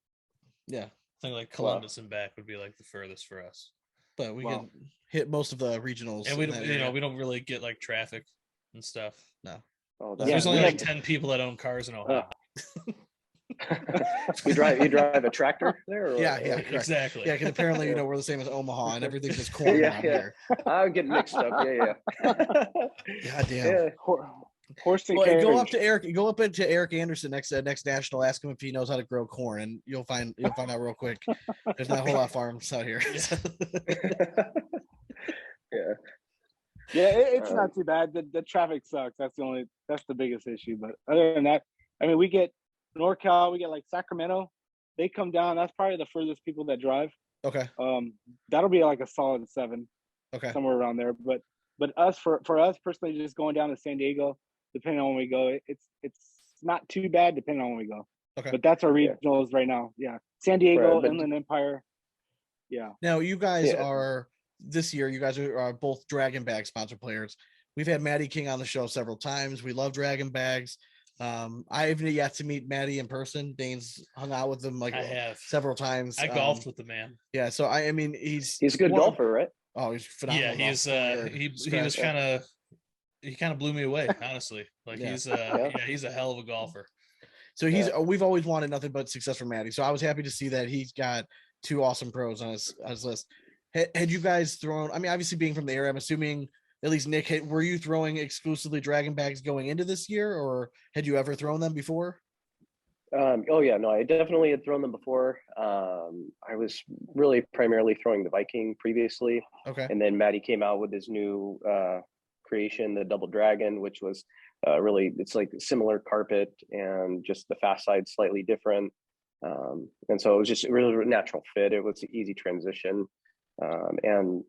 Yeah, I think like Columbus and back would be like the furthest for us. but we Wow. can hit most of the regionals. And we in don't, that area. we don't really get like traffic and stuff. No. Oh, Yeah, There's we only like have- 10 people that own cars in Ohio. you drive a tractor there? Or, Yeah, correct. Exactly. Yeah, because apparently, we're the same as Omaha, and everything's just corn Yeah, around yeah. here. I'm getting mixed up. Yeah. God damn. Yeah. Horse and Well, carriage. go up to Eric Anderson next national. Ask him if he knows how to grow corn, and you'll find out real quick. There's not a whole lot of farms out here. Yeah. Yeah, it's not too bad. The traffic sucks. That's the biggest issue. But other than that, I mean, we get NorCal, we get like Sacramento. They come down. That's probably the furthest people that drive. Okay. That'll be like a solid 7, Okay. somewhere around there. But for us personally, just going down to San Diego, depending on when we go, it's not too bad depending on when we go. Okay. But that's our regionals right now. Yeah, San Diego, Right, but- Inland Empire. Yeah. Now you guys Yeah. are this year. You guys are both Dragon Bag sponsor players. We've had Maddie King on the show several times. We love Dragon Bags. I haven't yet to meet Maddie in person. Dane's hung out with him like I have. several times. I golfed with the man. Yeah, so I mean he's He's a good golfer, right? Oh, he's phenomenal. Yeah, he's he was kind of blew me away, honestly. Like Yeah. he's Yeah. he's a hell of a golfer. So we've always wanted nothing but success from Maddie. So I was happy to see that he's got 2 awesome pros on his list. Had you guys thrown? I mean, obviously being from the area, I'm assuming at least Nick, were you throwing exclusively Dragon Bags going into this year, or had you ever thrown them before? Oh yeah, no, I definitely had thrown them before. I was really primarily throwing the Viking previously, Okay. and then Matty came out with his new creation, the Double Dragon, which was really, it's like similar carpet and just the fast side slightly different. And so it was just a really natural fit. It was an easy transition, and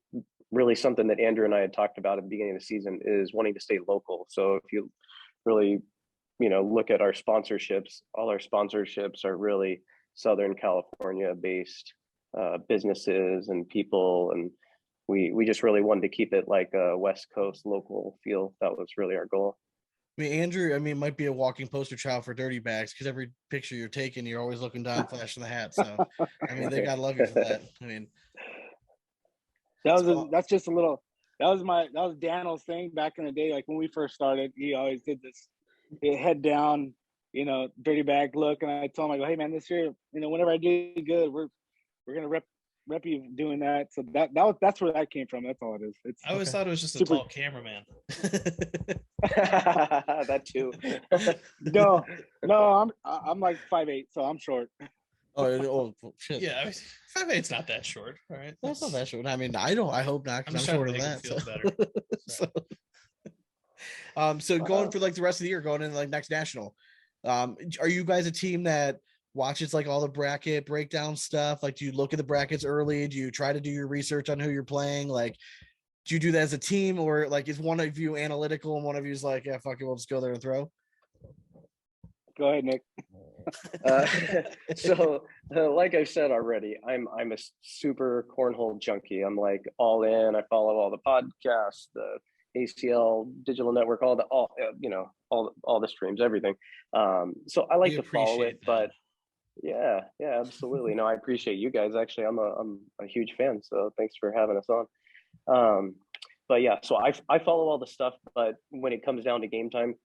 really something that Andrew and I had talked about at the beginning of the season is wanting to stay local. So if you really look at our sponsorships, all our sponsorships are really Southern California based businesses and people. And we just really wanted to keep it like a West Coast local feel. That was really our goal. I mean, Andrew, might be a walking poster child for Dirty Bags because every picture you're taking, you're always looking down, flashing the hat. So, I mean, they gotta love you for that. I mean, That was Daniel's thing back in the day. Like when we first started, he always did this head down, dirty bag look. And I told him, I go, hey man, this year, whenever I do good, we're gonna rep you doing that. So that's where that came from. That's all it is. It's I always thought it was just a Super- tall cameraman. That too. no, I'm like 5'8", so I'm short. oh shit. Yeah, I mean, 5'8's not that short. All right, That's not that short. I mean, I hope not I'm because just I'm trying to shorter than make that. him feel better. So going for like the rest of the year, going into like next national, are you guys a team that watches like all the bracket breakdown stuff? Like, do you look at the brackets early? Do you try to do your research on who you're playing? Like, do you do that as a team, or like is one of you analytical and one of you's like, yeah, fuck it, we'll just go there and throw? Go ahead, Nick. So like I said already, I'm a super cornhole junkie. I'm like all in. I follow all the podcasts, the ACL, digital network, all the streams, everything. So I like We to follow it, appreciate that. but yeah, absolutely. No, I appreciate you guys. Actually, I'm a huge fan. So thanks for having us on. But yeah, so I follow all the stuff, but when it comes down to game time,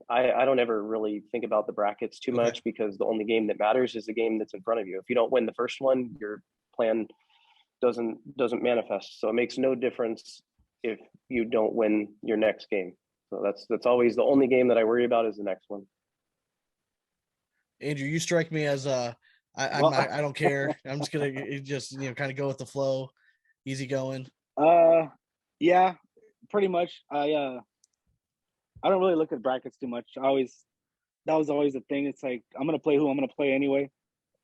I don't ever really think about the brackets too Okay. much, because the only game that matters is the game that's in front of you. If you don't win the first one, your plan doesn't manifest. So it makes no difference if you don't win your next game. So that's always the only game that I worry about is the next one. Andrew, you strike me as I'm Well, not, I don't care. I'm just gonna just kind of go with the flow, easy going. yeah, pretty much. I don't really look at brackets too much. That was always the thing. It's like, I'm gonna play who I'm gonna play anyway,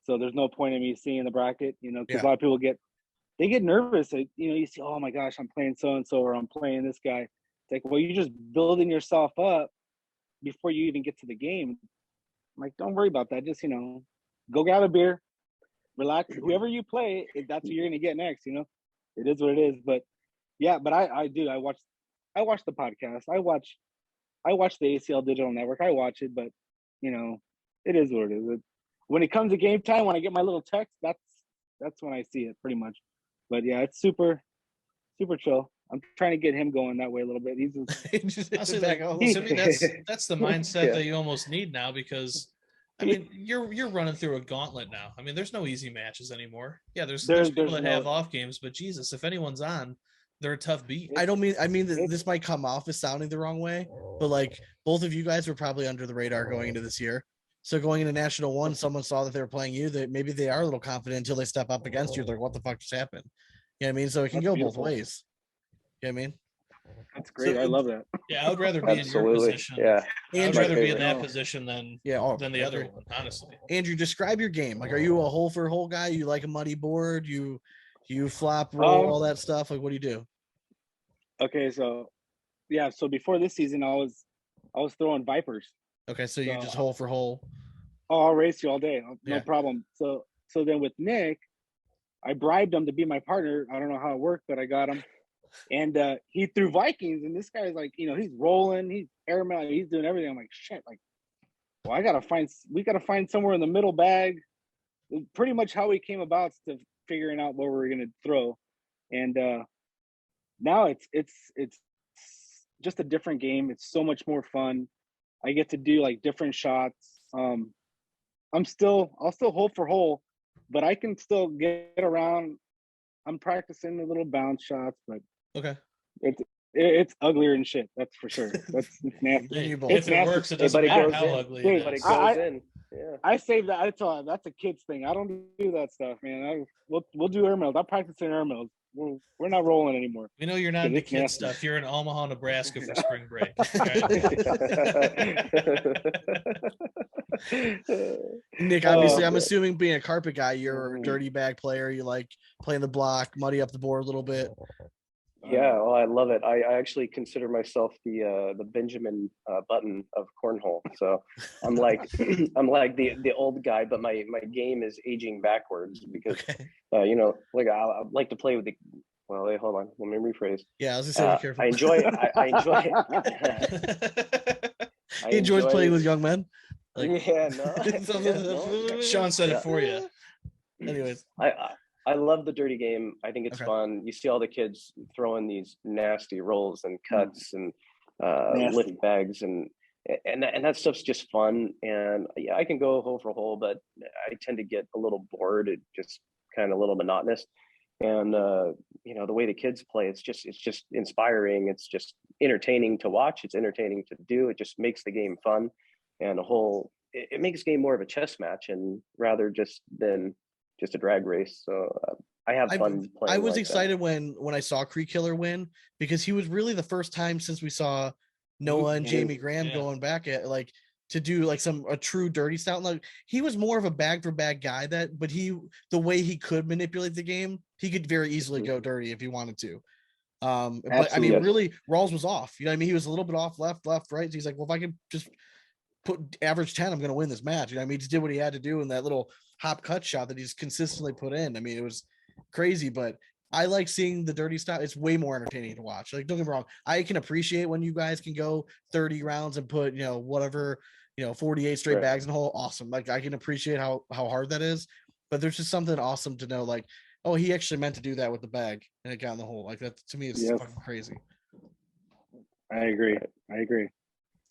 so there's no point in me seeing the bracket, because Yeah. a lot of people get nervous. Like, you see, oh my gosh, I'm playing so and so, or I'm playing this guy. It's like, well, you're just building yourself up before you even get to the game. I'm like, don't worry about that. Just go grab a beer, relax. Whoever you play, that's who you're gonna get next. It is what it is. But yeah, but I do. I watch the podcast. I watch the ACL Digital Network. I watch it, but it is what it is. When it comes to game time, when I get my little text, that's when I see it pretty much. But yeah, it's super chill. I'm trying to get him going that way a little bit. He's just, Honestly, back like, home. to me, that's the mindset Yeah. that you almost need now, because I mean, you're running through a gauntlet now. I mean, there's no easy matches anymore. Yeah, there's people that have off games, but Jesus, if anyone's on, they're a tough beat. I mean this might come off as sounding the wrong way, but like both of you guys were probably under the radar going into this year. So going into National One, someone saw that they were playing you, that maybe they are a little confident until they step up against you. They're like, what the fuck just happened? You know what I mean? So it can That's go beautiful. both ways. You know what I mean? That's great. I love that. Yeah, I would rather be in your Absolutely. position. Yeah. I would Andrew, rather be in favorite. that position than yeah, the other one, honestly. Andrew, describe your game. Like, are you a hole for hole guy? You like a muddy board? You flop, roll, all that stuff? Like, what do you do? Okay, so yeah, so before this season, I was throwing Vipers. Okay, so you just hole for hole. Oh, I'll race you all day, no Yeah. problem. So then with Nick, I bribed him to be my partner. I don't know how it worked, but I got him, and he threw Vikings, and this guy's like, he's rolling, he's airmail, he's doing everything. I'm like, shit, like, well, we gotta find somewhere in the middle bag. Pretty much how we came about to figuring out what we were gonna throw, and now it's just a different game. It's so much more fun. I get to do like different shots. I'll still hole for hole, but I can still get around. I'm practicing the little bounce shots, but Okay. it's uglier than shit. That's for sure. It's nasty. Hey, It's if it nasty. works, it doesn't But it matter goes how in. ugly Dude, it But it is. goes in. Yeah. I saved that. That's a kid's thing. I don't do that stuff, man. We'll do airmails. I'm practicing airmails. We're not rolling anymore. We know you're not into It's kid nasty. stuff. You're in Omaha, Nebraska for spring break. Nick, obviously, I'm Oh. assuming being a carpet guy, you're a dirty bag player. You like playing the block, muddy up the board a little bit. Yeah, well, I love it. I actually consider myself the Benjamin Button of cornhole. So I'm like I'm like the old guy, but my game is aging backwards because like I like to play with the. Well, wait, hold on. Let me rephrase. Yeah, I was gonna say, be careful. I enjoy. I enjoy. He enjoys playing with young men. Like, Yeah, no. Sean said Yeah. it for you. anyways, I love the dirty game. I think it's Okay. fun. You see all the kids throwing these nasty rolls and cuts and Nasty. lift bags and that stuff's just fun. And yeah, I can go hole for hole, but I tend to get a little bored. It just kind of a little monotonous. And the way the kids play, it's just inspiring. It's just entertaining to watch. It's entertaining to do. It just makes the game fun, and it makes the game more of a chess match, and rather than just a drag race. So I have fun playing. I was like excited that. when I saw Creek Killer win, because he was really the first time since we saw Noah and Jamie Graham going back at like to do like a true dirty style. Like, he was more of a bag for bag guy, but the way he could manipulate the game, he could very easily go dirty if he wanted to. But I mean, Absolutely. really, Rawls was off. You know what I mean? He was a little bit off, left, right. So he's like, well, if I can just put average 10, I'm going to win this match. You know what I mean? He just did what he had to do in that little hop cut shot that he's consistently put in. I mean, it was crazy, but I like seeing the dirty stuff. It's way more entertaining to watch. Like, don't get me wrong. I can appreciate when you guys can go 30 rounds and put, 48 straight Right. bags in the hole. Awesome. Like, I can appreciate how hard that is. But there's just something awesome to know, like, oh, he actually meant to do that with the bag and it got in the hole. Like, that to me is Yes. fucking crazy. I agree.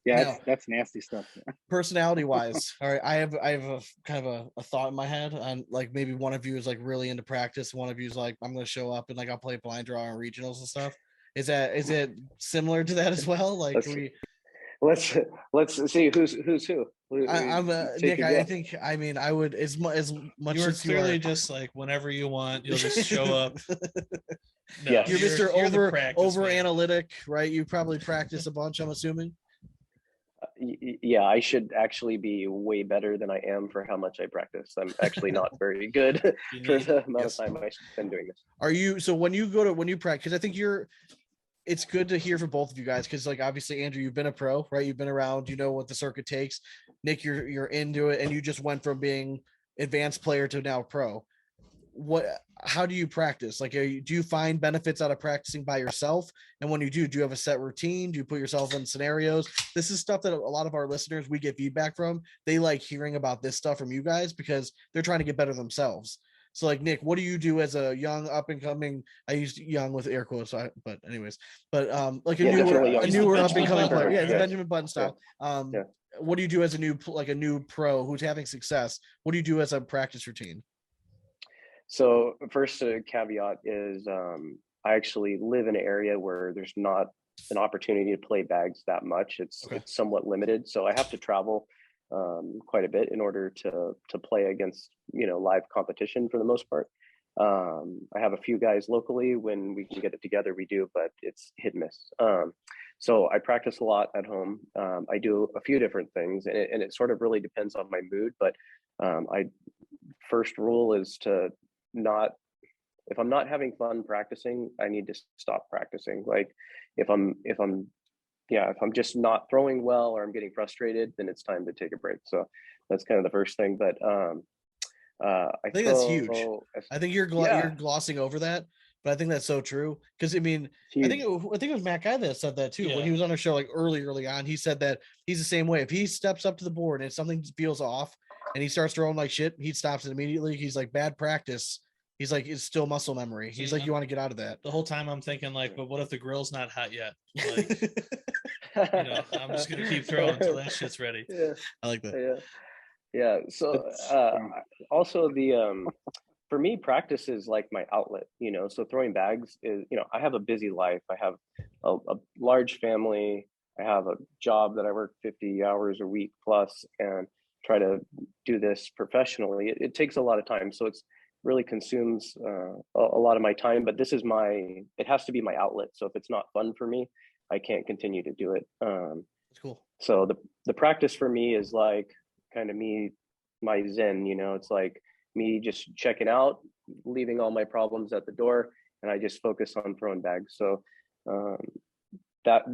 Yeah, Now, that's nasty stuff. personality wise, all right, I have a kind of a thought in my head on, like, maybe one of you is like really into practice, one of you is like, I'm gonna show up and like I'll play blind draw on regionals and stuff. Is it similar to that as well? Like, Let's see who's who. I'm Take Nick. a I guess. think, I mean, I would, as much You are as you clearly are, just like, whenever you want, you'll just show up. No, Yes. you're Mr. you're the over practice man. analytic, right? You probably practice a bunch, I'm assuming. Yeah, I should actually be way better than I am for how much I practice. I'm actually not very good for the amount Yes. of time I spend doing this. Are you, so when you practice, I think it's good to hear from both of you guys, because, like, obviously, Andrew, you've been a pro, right? You've been around, you know what the circuit takes. Nick, you're into it, and you just went from being advanced player to now pro. How do you practice? Like, do you find benefits out of practicing by yourself? And when you do you have a set routine? Do you put yourself in scenarios? This is stuff that a lot of our listeners, we get feedback from. They like hearing about this stuff from you guys because they're trying to get better themselves. So, like, Nick, what do you do as a young up and coming? I used young with air quotes, but anyways, like a newer up and coming player. Yeah, it's Benjamin Button style. Yeah. What do you do as a new pro who's having success? What do you do as a practice routine? So first caveat is I actually live in an area where there's not an opportunity to play bags that much. It's somewhat limited, so I have to travel quite a bit in order to play against live competition for the most part. I have a few guys locally. When we can get it together, we do, but it's hit and miss. So I practice a lot at home. I do a few different things, and it sort of really depends on my mood. But first rule is to not, if I'm not having fun practicing, I need to stop practicing. Like if I'm just not throwing well or I'm getting frustrated, then it's time to take a break. So that's kind of the first thing. But I think that's huge. I think you're glossing over that, but I think that's so true. Because I mean, huge. I think it was Matt Guy that said that too. When he was on our show, like early on, he said that he's the same way. If he steps up to the board and something feels off and he starts throwing like shit, he stops it immediately. He's like, bad practice. He's like, it's still muscle memory. He's like, you want to get out of that. The whole time I'm thinking, like, but what if the grill's not hot yet? Like, I'm just gonna keep throwing until that shit's ready. Yeah, I like that. Yeah. So also for me, practice is like my outlet. So throwing bags is, I have a busy life. I have a large family. I have a job that I work 50 hours a week plus, and try to do this professionally. It takes a lot of time, so it's really consumes a lot of my time. But this is it has to be my outlet. So if it's not fun for me, I can't continue to do it. That's cool. So the practice for me is like kind of my zen. It's like me just checking out, leaving all my problems at the door, and I just focus on throwing bags. So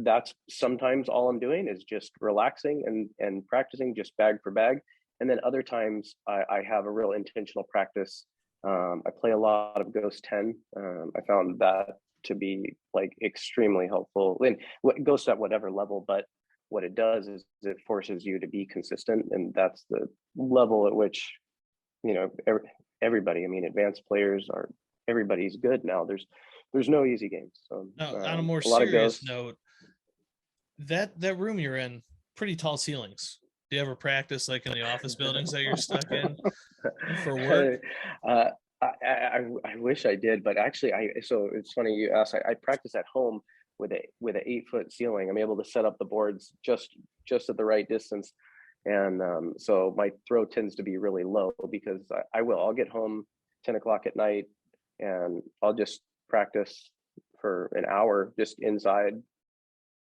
that's sometimes all I'm doing is just relaxing and practicing just bag for bag. And then other times I have a real intentional practice. I play a lot of Ghost 10. I found that to be like extremely helpful. And Ghost at whatever level, but what it does is it forces you to be consistent, and that's the level at which everybody. I mean, advanced players everybody's good now. There's no easy games. So now, on a more serious note, that room you're in, pretty tall ceilings. Do you ever practice like in the office buildings that you're stuck in for work? I wish I did, but actually so it's funny you asked. I practice at home with an 8-foot ceiling. I'm able to set up the boards just at the right distance. And so my throw tends to be really low because I'll get home 10 o'clock at night and I'll just practice for an hour just inside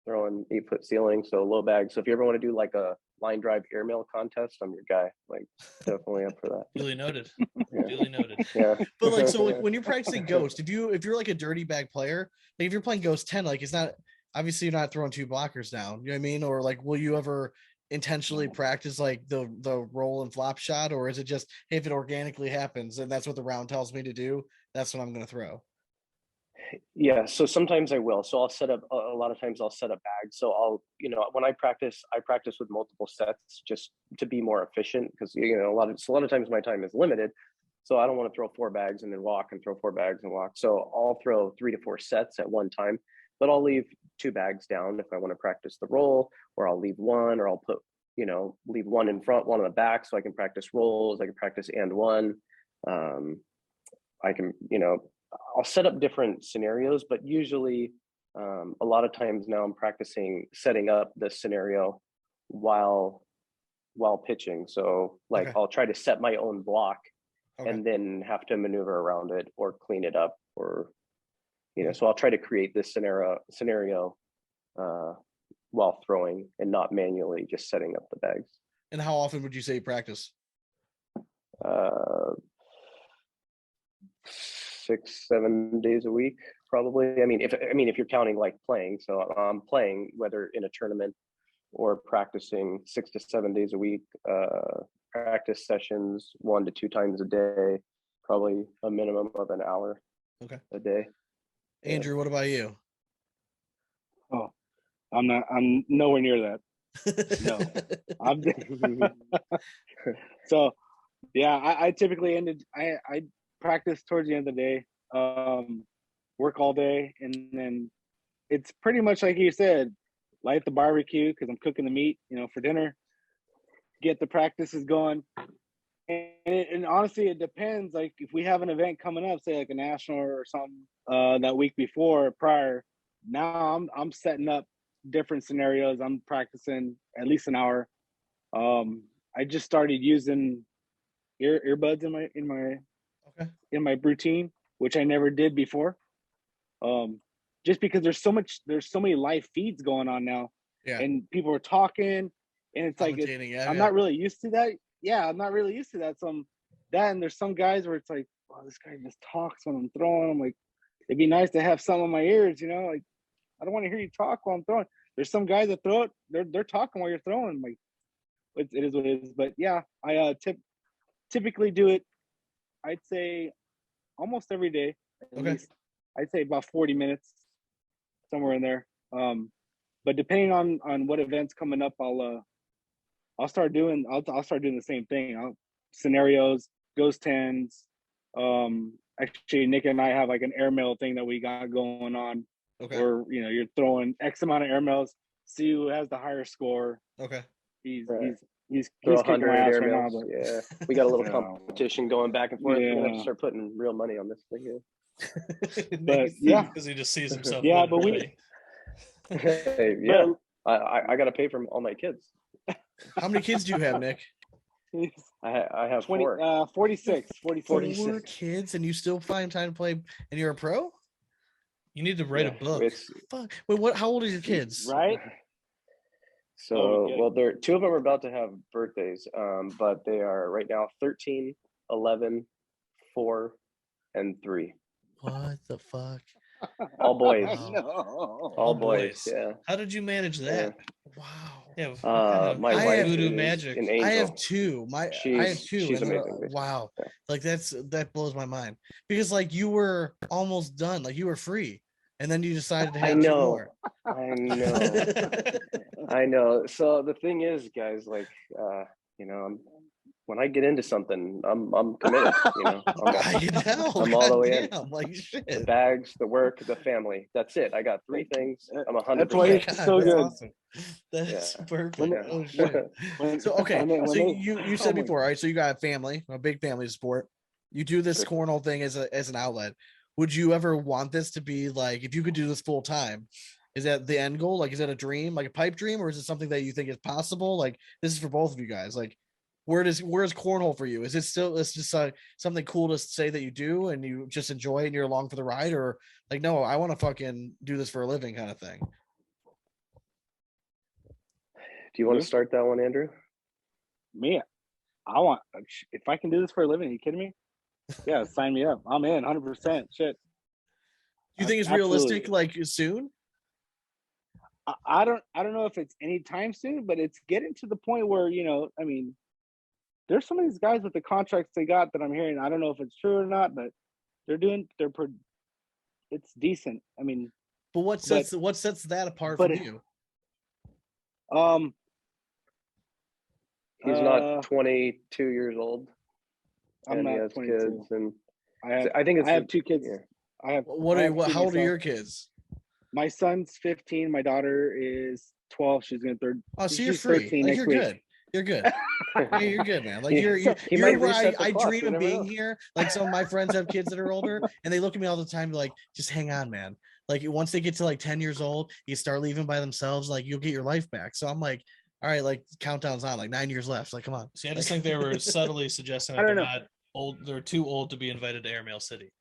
throwing 8-foot ceiling. So low bag. So if you ever want to do like a line drive airmail contest, I'm your guy. Like definitely up for that. Duly noted. Yeah. Duly noted. Yeah. But like, so like when you're practicing Ghost, if you're like a dirty bag player, like if you're playing Ghost 10, like it's not, obviously you're not throwing 2 blockers down, you know what I mean? Or like, will you ever intentionally practice like the roll and flop shot, or is it just, hey, if it organically happens and that's what the round tells me to do, that's what I'm going to throw? Yeah, so sometimes I will. So I'll set up a lot of times I'll set up bags. So I'll, when I practice with multiple sets just to be more efficient because a lot of times my time is limited. So I don't want to throw 4 bags and then walk and throw 4 bags and walk. So I'll throw 3 to 4 sets at one time, but I'll leave 2 bags down if I want to practice the roll, or I'll leave one, or I'll put, leave one in front, one on the back, so I can practice rolls. I can practice and one. I can, I'll set up different scenarios, but usually a lot of times now I'm practicing setting up the scenario while pitching. So like Okay. I'll try to set my own block Okay. and then have to maneuver around it or clean it up, or so I'll try to create this scenario while throwing and not manually just setting up the bags. And how often would you say you practice? 6-7 days a week, probably. I mean, if you're counting like playing, so I'm playing whether in a tournament or practicing 6 to 7 days a week. Practice sessions 1 to 2 times a day, probably a minimum of an hour. Okay. A day. Andrew, what about you? Oh, I'm nowhere near that. No. So yeah, I typically I practice towards the end of the day, work all day, and then it's pretty much like you said, light the barbecue because I'm cooking the meat, for dinner, get the practices going. And honestly, it depends. Like if we have an event coming up, say like a national or something, that week before prior, now I'm setting up different scenarios. I'm practicing at least an hour. I just started using earbuds Okay. in my routine, which I never did before. Just because there's so many live feeds going on now, Yeah. and people are talking, and it's like Commentating, yeah, I'm yeah. not really used to that. Yeah, I'm not really used to that. And there's some guys where it's like, wow, this guy just talks when I'm throwing. I'm like, it'd be nice to have some in my ears, like I don't want to hear you talk while I'm throwing. There's some guys that throw it, they're talking while you're throwing. Like it is what it is. But yeah, I typically do it, I'd say almost every day. At Okay. least I'd say about 40 minutes, somewhere in there. But depending on what events coming up, I'll start doing the same thing. Scenarios, ghost tens. Actually, Nick and I have like an airmail thing that we got going on, Okay. where you're throwing X amount of airmails, see who has the higher score. Okay. He's Right. he's Throw kicking my 100 ass air right now, mails. but Yeah, we got a little Yeah. competition going back and forth. We're gonna have to Yeah. start putting real money on this thing here. But yeah, Because he just sees himself. Yeah, winning, but we- right? Hey, yeah, I got to pay for all my kids. How many kids do you have, Nick? I have 20, 4. 46. 4 kids, and you still find time to play, and you're a pro? You need to write a Yeah, book. it's- Fuck. Wait, what? How old are your kids? Right? So, Okay. well, 2 of them are about to have birthdays, but they are right now 13, 11, 4, and 3. What the fuck? All boys. Wow. No. All boys. Yeah. How did you manage that? Wow. Yeah. What kind of My I wife have- voodoo is magic? an angel. I have 2. I have She's 2. she's and they're- amazing. Wow. Yeah. Like that blows my mind, because like you were almost done, like you were free, and then you decided to I have 2 know. more. I know. I know. So the thing is, guys, like, when I get into something, I'm committed. I know. I'm all the way in. goddamn, like The shit. bags, the work, the family. That's it. I got 3 things. I'm 100%. That's why God, so that's good. awesome. That's Yeah. perfect. When- Oh shit. When- So okay, when so they- you oh said my- before, right? So you got a family, a big family sport. You do this Sure. cornhole thing as an outlet. Would you ever want this to be like, if you could do this full time? Is that the end goal? Like, is that a dream, like a pipe dream, or is it something that you think is possible? Like, this is for both of you guys. Like, where's cornhole for you? Is it still, it's just something cool to say that you do and you just enjoy it and you're along for the ride, or like, no, I want to fucking do this for a living kind of thing? Do you want You? to start that one, Andrew? Me, I want, if I can do this for a living, are you kidding me? Yeah, sign me up. I'm in 100%. Shit. Do you think it's Absolutely. realistic, like soon? I don't know if it's anytime soon, but it's getting to the point where, I mean, there's some of these guys with the contracts they got that I'm hearing. I don't know if it's true or not, but they're it's decent. I mean, But what sets that apart but from you? He's not 22 years old. I'm and he not has 22. kids, and I think it's I have two kids. yeah. I have. What I are have two how old are myself. your kids? My son's 15. My daughter is 12. She's gonna third. Oh, so you're she's free. 13 Like, next you're week. good. You're good. Yeah, you're good, man. Like He you're might where reset the I clock, dream you of never being know. here. Like some of my friends have kids that are older, and they look at me all the time like, just hang on, man. Like once they get to like 10 years old, you start leaving by themselves, like you'll get your life back. So I'm like, all right, like countdown's on, like 9 years left. Like, come on. See, I just think they were subtly suggesting I that don't they're know. not old. They're too old to be invited to Airmail City.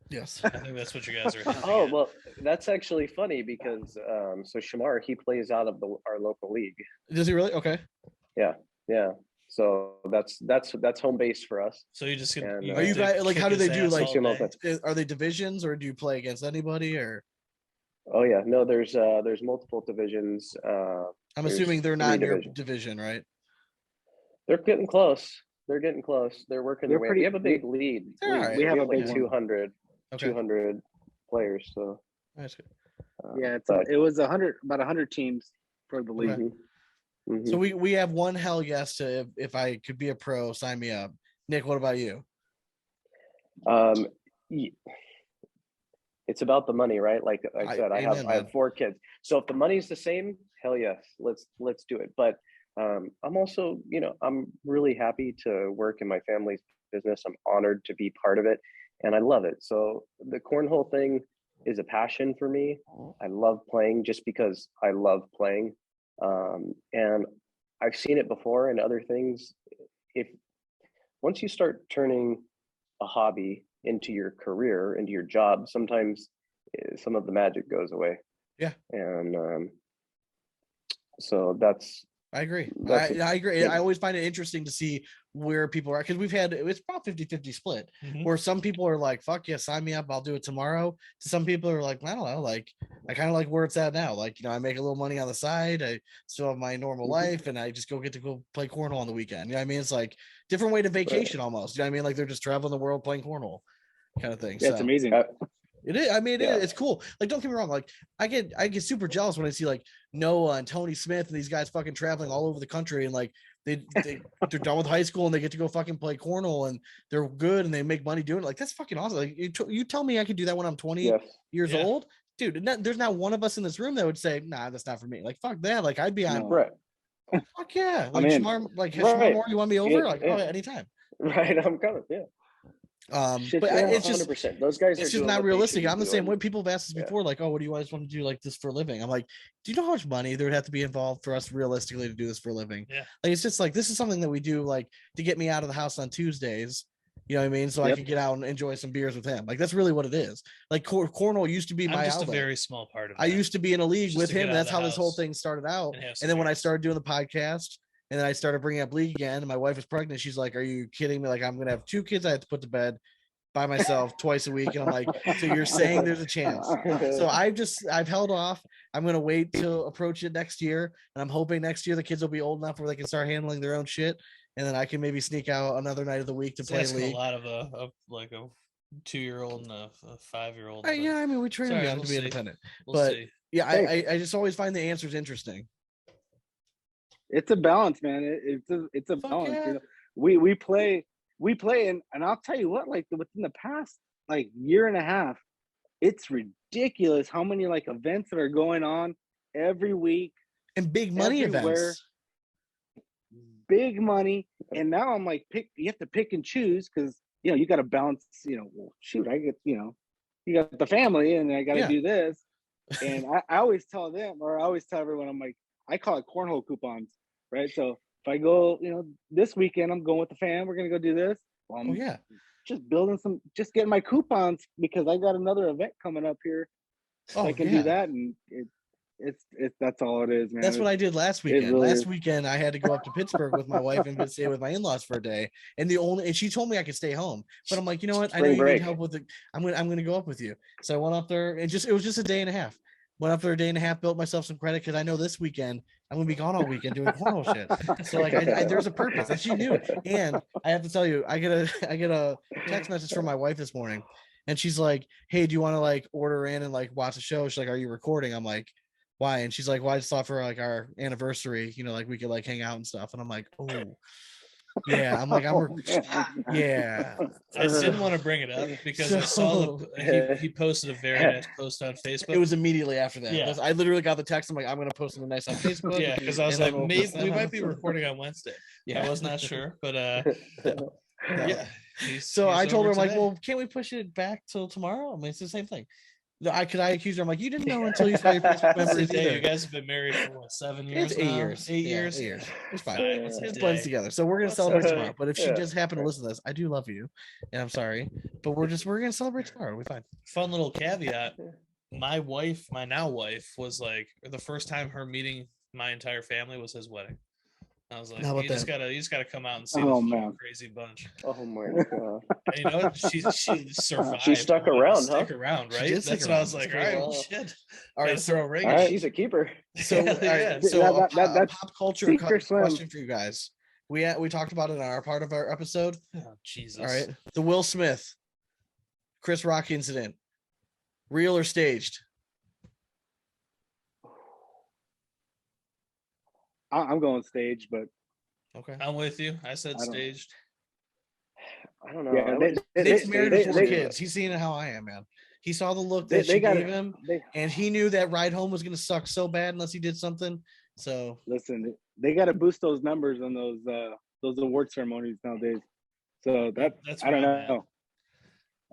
Yes. I think that's what you guys are hinting Oh at. well, that's actually funny because so Shamar, he plays out of our local league. Does he really? Okay. Yeah. So that's home base for us. So you just And, you Are get you to guys- like, kick how do his they do, ass like- all See him all day? the time. Are they divisions, or do you play against anybody? Or Oh yeah, no, there's multiple divisions. I'm There's assuming they're not in 3 your divisions. division, right? They're getting close. They're getting close. They're working their They're way. pretty- We have a big lead. They're all right. We have a like big one. 200, Okay. 200 players. So That's good. Yeah, but- it was about 100 teams for the league. Okay. mhm. So we have one hell yes to if I could be a pro, sign me up. Nick, what about you? y- it's about the money, right? Like I said, I amen, have man. 4 kids. So if the money's the same, hell yes, let's do it. But I'm also, I'm really happy to work in my family's business. I'm honored to be part of it, and I love it. So the cornhole thing is a passion for me. I love playing just because I love playing, and I've seen it before in other things. If once you start turning a hobby into your career, into your job, sometimes some of the magic goes away. Yeah. And so that's I agree. That's I agree. yeah. I always find it interesting to see where people are, because it's about 50-50 split, Mhm. where some people are like, fuck yeah, sign me up, I'll do it tomorrow. To some people are like, I don't know, like I kind of like where it's at now. Like, I make a little money on the side, I still have my normal Mhm. life, and I just get to go play cornhole on the weekend. You know what I mean? It's like different way to vacation almost. You know what I mean? Like they're just traveling the world playing cornhole kind of thing. Yeah, it's So amazing. it is. I mean, Yeah. it's cool. Like, don't get me wrong. Like, I get super jealous when I see like Noah and Tony Smith and these guys fucking traveling all over the country, and like they're done with high school and they get to go fucking play cornhole, and they're good and they make money doing it. Like, that's fucking awesome. Like, you tell me I could do that when I'm 20 yes. years Yeah. old, dude. There's not one of us in this room that would say, nah, that's not for me. Like, fuck that. Like, I'd be on. No. Right. Fuck yeah. Like, in. Shamar, like, Right. Shamar, you want me over? Yeah, Like, yeah. oh, anytime. Right. I'm coming. Yeah. Shit, But yeah, it's just 100%. Those guys. it's are just doing not what they realistic. should be I'm the same doing. way. People have asked us Yeah. before, like, oh, what do you guys want to do like this for a living? I'm like, do you know how much money there would have to be involved for us realistically to do this for a living? Yeah. Like, it's just like, this is something that we do like to get me out of the house on Tuesdays. You know what I mean? So I Yep. could get out and enjoy some beers with him. Like, that's really what it is. Like, cornhole used to be my I'm just outlet. a very small part of it. I used to be in a league Just with to get him. out of That's the how this whole house thing started out. and have some And then when I beers. started doing the podcast, and then I started bringing up league again, and my wife was pregnant. She's like, "Are you kidding me? Like, I'm gonna have 2 kids I have to put to bed by myself twice a week." And I'm like, "So you're saying there's a chance?" So I've held off. I'm gonna wait to approach it next year, and I'm hoping next year the kids will be old enough where they can start handling their own shit, and then I can maybe sneak out another night of the week to It's play asking league. a lot of a 2-year-old and a 5-year-old. Yeah, I mean, we train them Sorry, young we'll to be see. independent. We'll but- see. Yeah, Hey. I just always find the answers interesting. It's a balance, man. It's a Fuck balance. yeah. You know? We play, and I'll tell you what, like within the past like year and a half, it's ridiculous how many like events that are going on every week, And big money Everywhere. events. big money. And now I'm like, you have to pick and choose because you got to balance. Well, shoot, I get you got the family, and I got to Yeah. do this. And I always tell them, or I always tell everyone, I'm like, I call it cornhole coupons, right? So if I go, this weekend I'm going with the fam, we're gonna go do this. Well, I'm Oh yeah. just getting my coupons because I got another event coming up here. So Oh I can yeah. do that, and it's that's all it is, man. That's what I did last weekend. really Last is. weekend, I had to go up to Pittsburgh with my wife and stay with my in-laws for a day. And she told me I could stay home, but I'm like, you know what? I know Spring you break. need help with it. I'm gonna go up with you. So I went up there, and it was just a day and a half. Went up there a day and a half, built myself some credit because I know this weekend I'm gonna be gone all weekend doing cornhole shit. So like, there's a purpose, and she knew it. And I have to tell you, I get a text message from my wife this morning. And she's like, hey, do you want to like order in and like watch the show? She's like, are you recording? I'm like, why? And she's like, well, I just thought for like our anniversary, like we could like hang out and stuff. And I'm like, oh yeah. I'm like, yeah. I didn't want to bring it up because I saw he posted a very nice post on Facebook. It was immediately after that. Yeah. I literally got the text. I'm like, I'm gonna post something nice on Facebook. Yeah, because I was like, maybe we might be recording on Wednesday. Yeah. I was not sure, but yeah. So I told her, I'm like, today. well, can't we push it back till tomorrow? I mean, it's the same thing. I accused her. I'm like, you didn't know until you saw your Facebook memories Hey, you either. guys have been married for what, 7 years? It's 8 now? years. 8 years. 8 years. It's fine. All right, what's It a blends day? together. So we're gonna What's celebrate a- tomorrow. But if she yeah. just happened to listen to this, I do love you, and I'm sorry. But we're gonna celebrate tomorrow. We're fine. Fun little caveat. My now wife, was like the first time her meeting my entire family was his wedding. I was like, How about you just gotta come out and see this man. crazy bunch. Oh my god. And you know what? She survived. She stuck around, Stick huh? around, She right? did stick That's what I around. was like. All That's right, great. well, shit. All right, Gotta throw a ring. All right, she's a keeper. So, Yeah, all right, yeah. so That's pop culture sink or swim. question for you guys. We talked about it in our part of our episode. Oh, Jesus. All right, the Will Smith, Chris Rock incident, real or staged? I'm going stage, but Okay. I'm with you. I said I don't- staged. I don't know. yeah, I would Nick's say married they- to 4 they- kids. He's seen how I am, man. He saw the look they that she got gave him, They and he knew that ride home was gonna suck so bad unless he did something. So listen. They got to boost those numbers on those award ceremonies nowadays. So That's I don't where I'm at. know.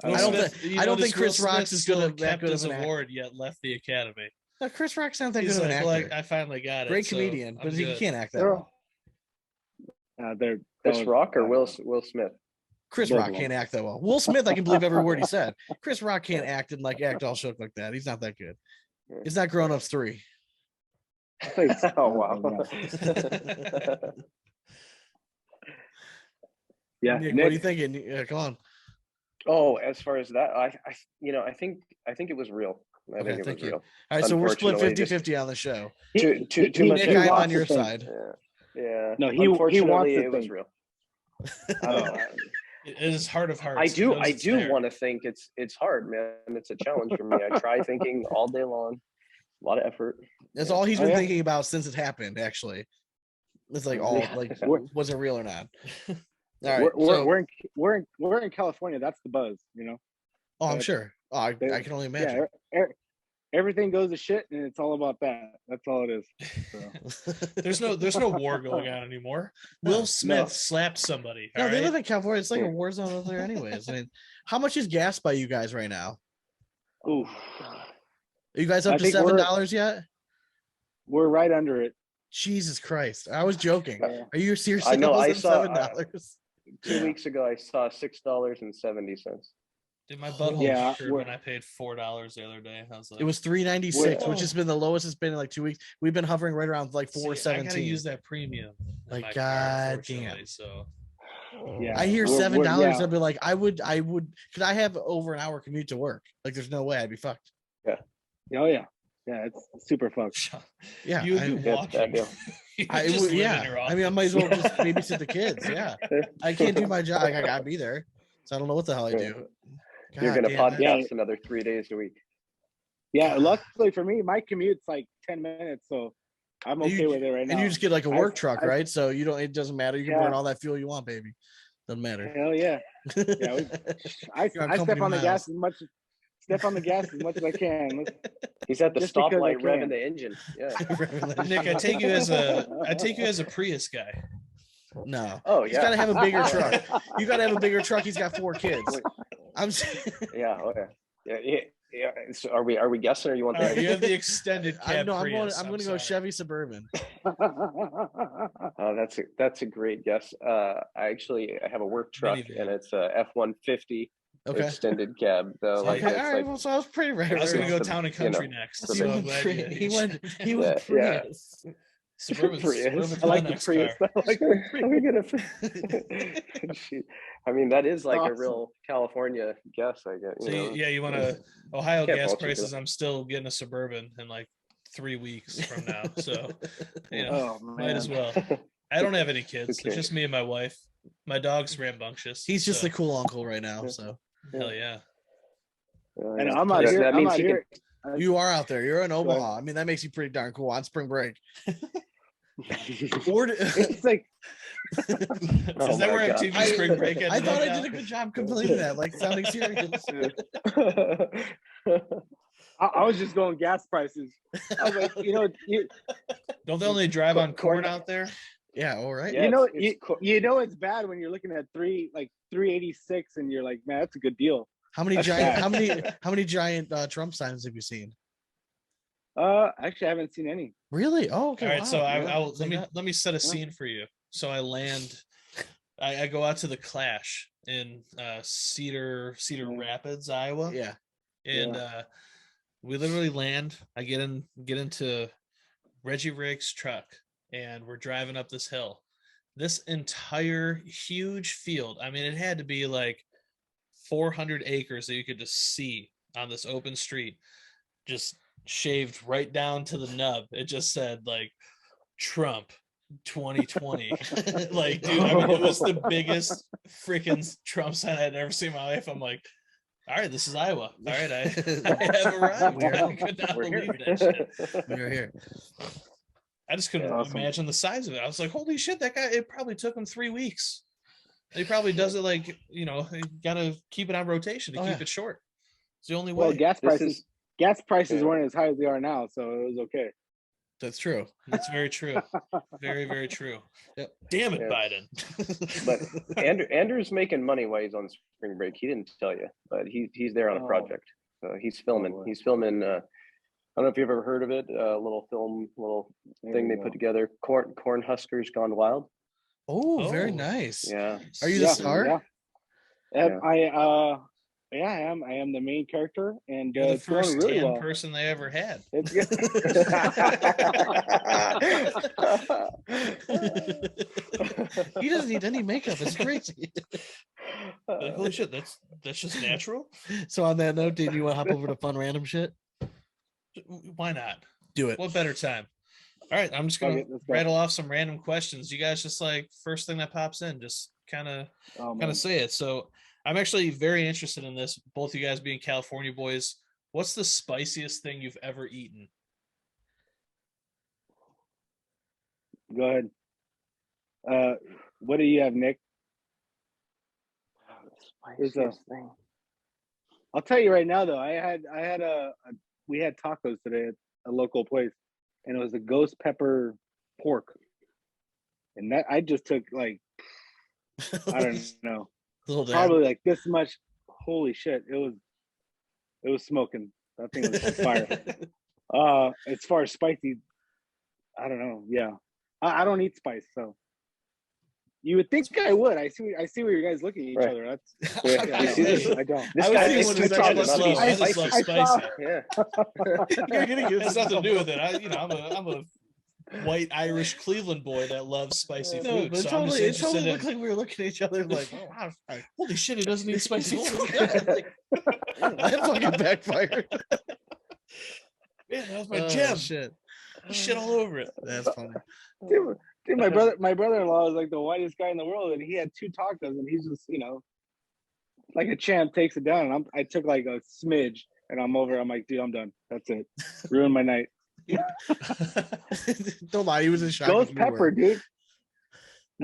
Will I don't Smith- think- you I don't notice think Chris Will Rock's Smith is good still of- that kept good of his an actor. award, yet left the Academy. no, Chris Rock's not that He's good of an like, actor. I finally got it. Great so comedian, I'm but he good. can't act that They're well. they're Chris those- Rock or Will Smith? Chris both Rock of them. can't act that well. Will Smith, I can believe every word he said. Chris Rock can't act and like act all shook like that. He's not that good. It's not Grown Ups 3. Oh wow. Yeah, Nick, Nick, what are you thinking? Yeah, come on. Oh, as far as that, I think it was real. I Okay, think it thank was you. real. All right, so we're split Unfortunately, 50-50 on the show. Too much. Nick, he I'm wants on your to think. side. Yeah. No, he Unfortunately, wants to it was think. real. Oh, It is heart of hearts. I He knows it's do there. want to think. It's hard, man. It's a challenge for me. I try thinking all day long. A lot of effort. That's Yeah. all he's Oh, been yeah. thinking about since it happened, actually. It's like all Yeah. like We're- was it real or not? All right. we're in California. That's the buzz, you know. Oh, I'm sure. Oh, I can only imagine. Yeah, everything goes to shit, and it's all about that. That's all it is. So. There's no war going on anymore. Will Smith slapped somebody. No, all they right? live in California. It's like a war zone over there, anyways. I mean, how much is gas by you guys right now? Ooh, Are you guys up I to think we're- $7 yet? we're right under it. Jesus Christ! I was joking. Yeah. Are you seriously? I know, I almost at saw- $7. 2 weeks ago, I saw $6.70. Dude, my butthole Yeah, hurt when I paid $4 the other day. I was like, It was $3.96, Whoa. which has been the lowest it's been in like 2 weeks. We've been hovering right around like see, I $4.17. gotta use that premium. in Like, my car, God unfortunately, damn. So Yeah, I hear we're- $7. yeah. I'd be like, I would, because I have over an hour commute to work. Like, there's no way I'd be fucked. Oh yeah, it's super fucked. Yeah, you would I- be Yeah, it's a bad walking. deal. You I just would, live in yeah. your I mean, I might as well office. just babysit the kids. Yeah, I can't do my job. Like, I gotta be there, so I don't know what the hell I do. You're God gonna damn podcast it. another 3 days a week. Yeah, luckily for me, my commute's like 10 minutes, so I'm And okay you- with it right now. And you just get like a I- work truck, I- right? So you don't. It doesn't matter. You can Yeah. burn all that fuel you want, baby. Doesn't matter. Hell yeah, yeah. I You're on step company on the miles. gas as much. Step on the gas as much as I can. He's at the Just because I stoplight revving can. the engine. Yeah. Nick, I take you as a Prius guy. No. Oh He's yeah. gotta have a bigger truck. You gotta have a bigger truck. He's got 4 kids. I'm. Yeah. Okay. Yeah. So are we guessing, or you want All right, the? you have the extended cab I'm Prius. going to go sorry. Chevy Suburban. Oh, that's a great guess. I have a work truck, Minivan. and it's a F-150 Okay. extended cab. Though, like Okay. it's All right. like well, so I was pretty right. I was gonna right. go the- town and you know, country next. the- So He I'm went glad Pri- you- he went Yeah, Prius. Suburban. Prius. I like the Prius. Are we gonna? Shoot. I mean, that is like a Awesome. real California guess. I guess. So You know? yeah, you want to Ohio Can't gas fault you for prices? that. I'm still getting a Suburban in like 3 weeks from now. So you know, Oh might as man. well. I don't have any kids. Okay. It's just me and my wife. My dog's rambunctious. He's just so, the cool uncle right now. So hell yeah. And I'm out here. That I'm means out he here. You are out there. You're in ahead. Omaha. I mean, that makes you pretty darn cool on spring break. Or It's like Is that where activity spring break ended I thought up I now? did a good job completing that, like sounding serious. I was just going gas prices. I was like, Don't they only drive on corn out there? Yeah, all right. Yeah, it's bad when you're looking at 386 and you're like, man, that's a good deal. How many giant Trump signs have you seen? Actually, I haven't seen any. Really? Oh, okay. All right, wow. so I'll Yeah. let me set a scene for you. So I land, I go out to the Clash in Cedar Rapids, Iowa. Yeah. And we literally land. I get into Reggie Rigg's truck, and we're driving up this hill. This entire huge field, I mean, it had to be like 400 acres that you could just see on this open street, just shaved right down to the nub. It just said like Trump 2020. Like, dude, I mean, it was the biggest freaking Trump sign I'd ever seen in my life. I'm like, all right, this is Iowa. All right, I have arrived. I could not believe that shit. We're here. I just couldn't imagine the size of it. I was like, holy shit, that guy, it probably took him 3 weeks. He probably does it like, you gotta keep it on rotation to keep it short. It's the only way. Well, gas prices weren't as high as they are now, so it was okay. That's true. That's very true. Very, very true. Yep. Damn it, Biden. But Andrew's making money while he's on spring break. He didn't tell you, but he's there on a project. So he's filming. He's filming. I don't know if you've ever heard of it. A little thing they put together. Corn Huskers Gone Wild. Oh, very nice. Yeah. Are you the star? Yeah. I am. I am the main character, and You're the first really tan well. person they ever had. He doesn't need any makeup. It's crazy. Like, holy shit, that's just natural. So on that note, did you want to hop over to fun random shit? Why not? Do it. What better time? All right, I'm just gonna Let's go. rattle off some random questions. You guys just like first thing that pops in, just kind of say it. So I'm actually very interested in this. Both you guys being California boys, what's the spiciest thing you've ever eaten? Go ahead. What do you have, Nick? Spiciest thing. I'll tell you right now, though. We had tacos today at a local place, and it was a ghost pepper pork, and that I just took like I don't know, probably like this much. Holy shit! It was smoking. That thing was fire. As far as spicy, I don't know. Yeah, I don't eat spice, so you would think I would. I see where you guys looking at each other. That's I don't. This guy is too I talkative. just love spicy. Yeah. It has nothing to do with it. I'm a white Irish Cleveland boy that loves spicy food. But So it totally looked like we were looking at each other like, holy shit, he doesn't eat spicy food. that fucking backfired. Man, that was my gem. Shit. Shit all over it. That's funny. Dude, my brother-in-law is like the whitest guy in the world, and he had 2 tacos, and he's just like a champ takes it down. And I took like a smidge, and I'm over. I'm like, dude, I'm done. That's it. Ruined my night. Don't lie, he was in shock. Ghost pepper, dude.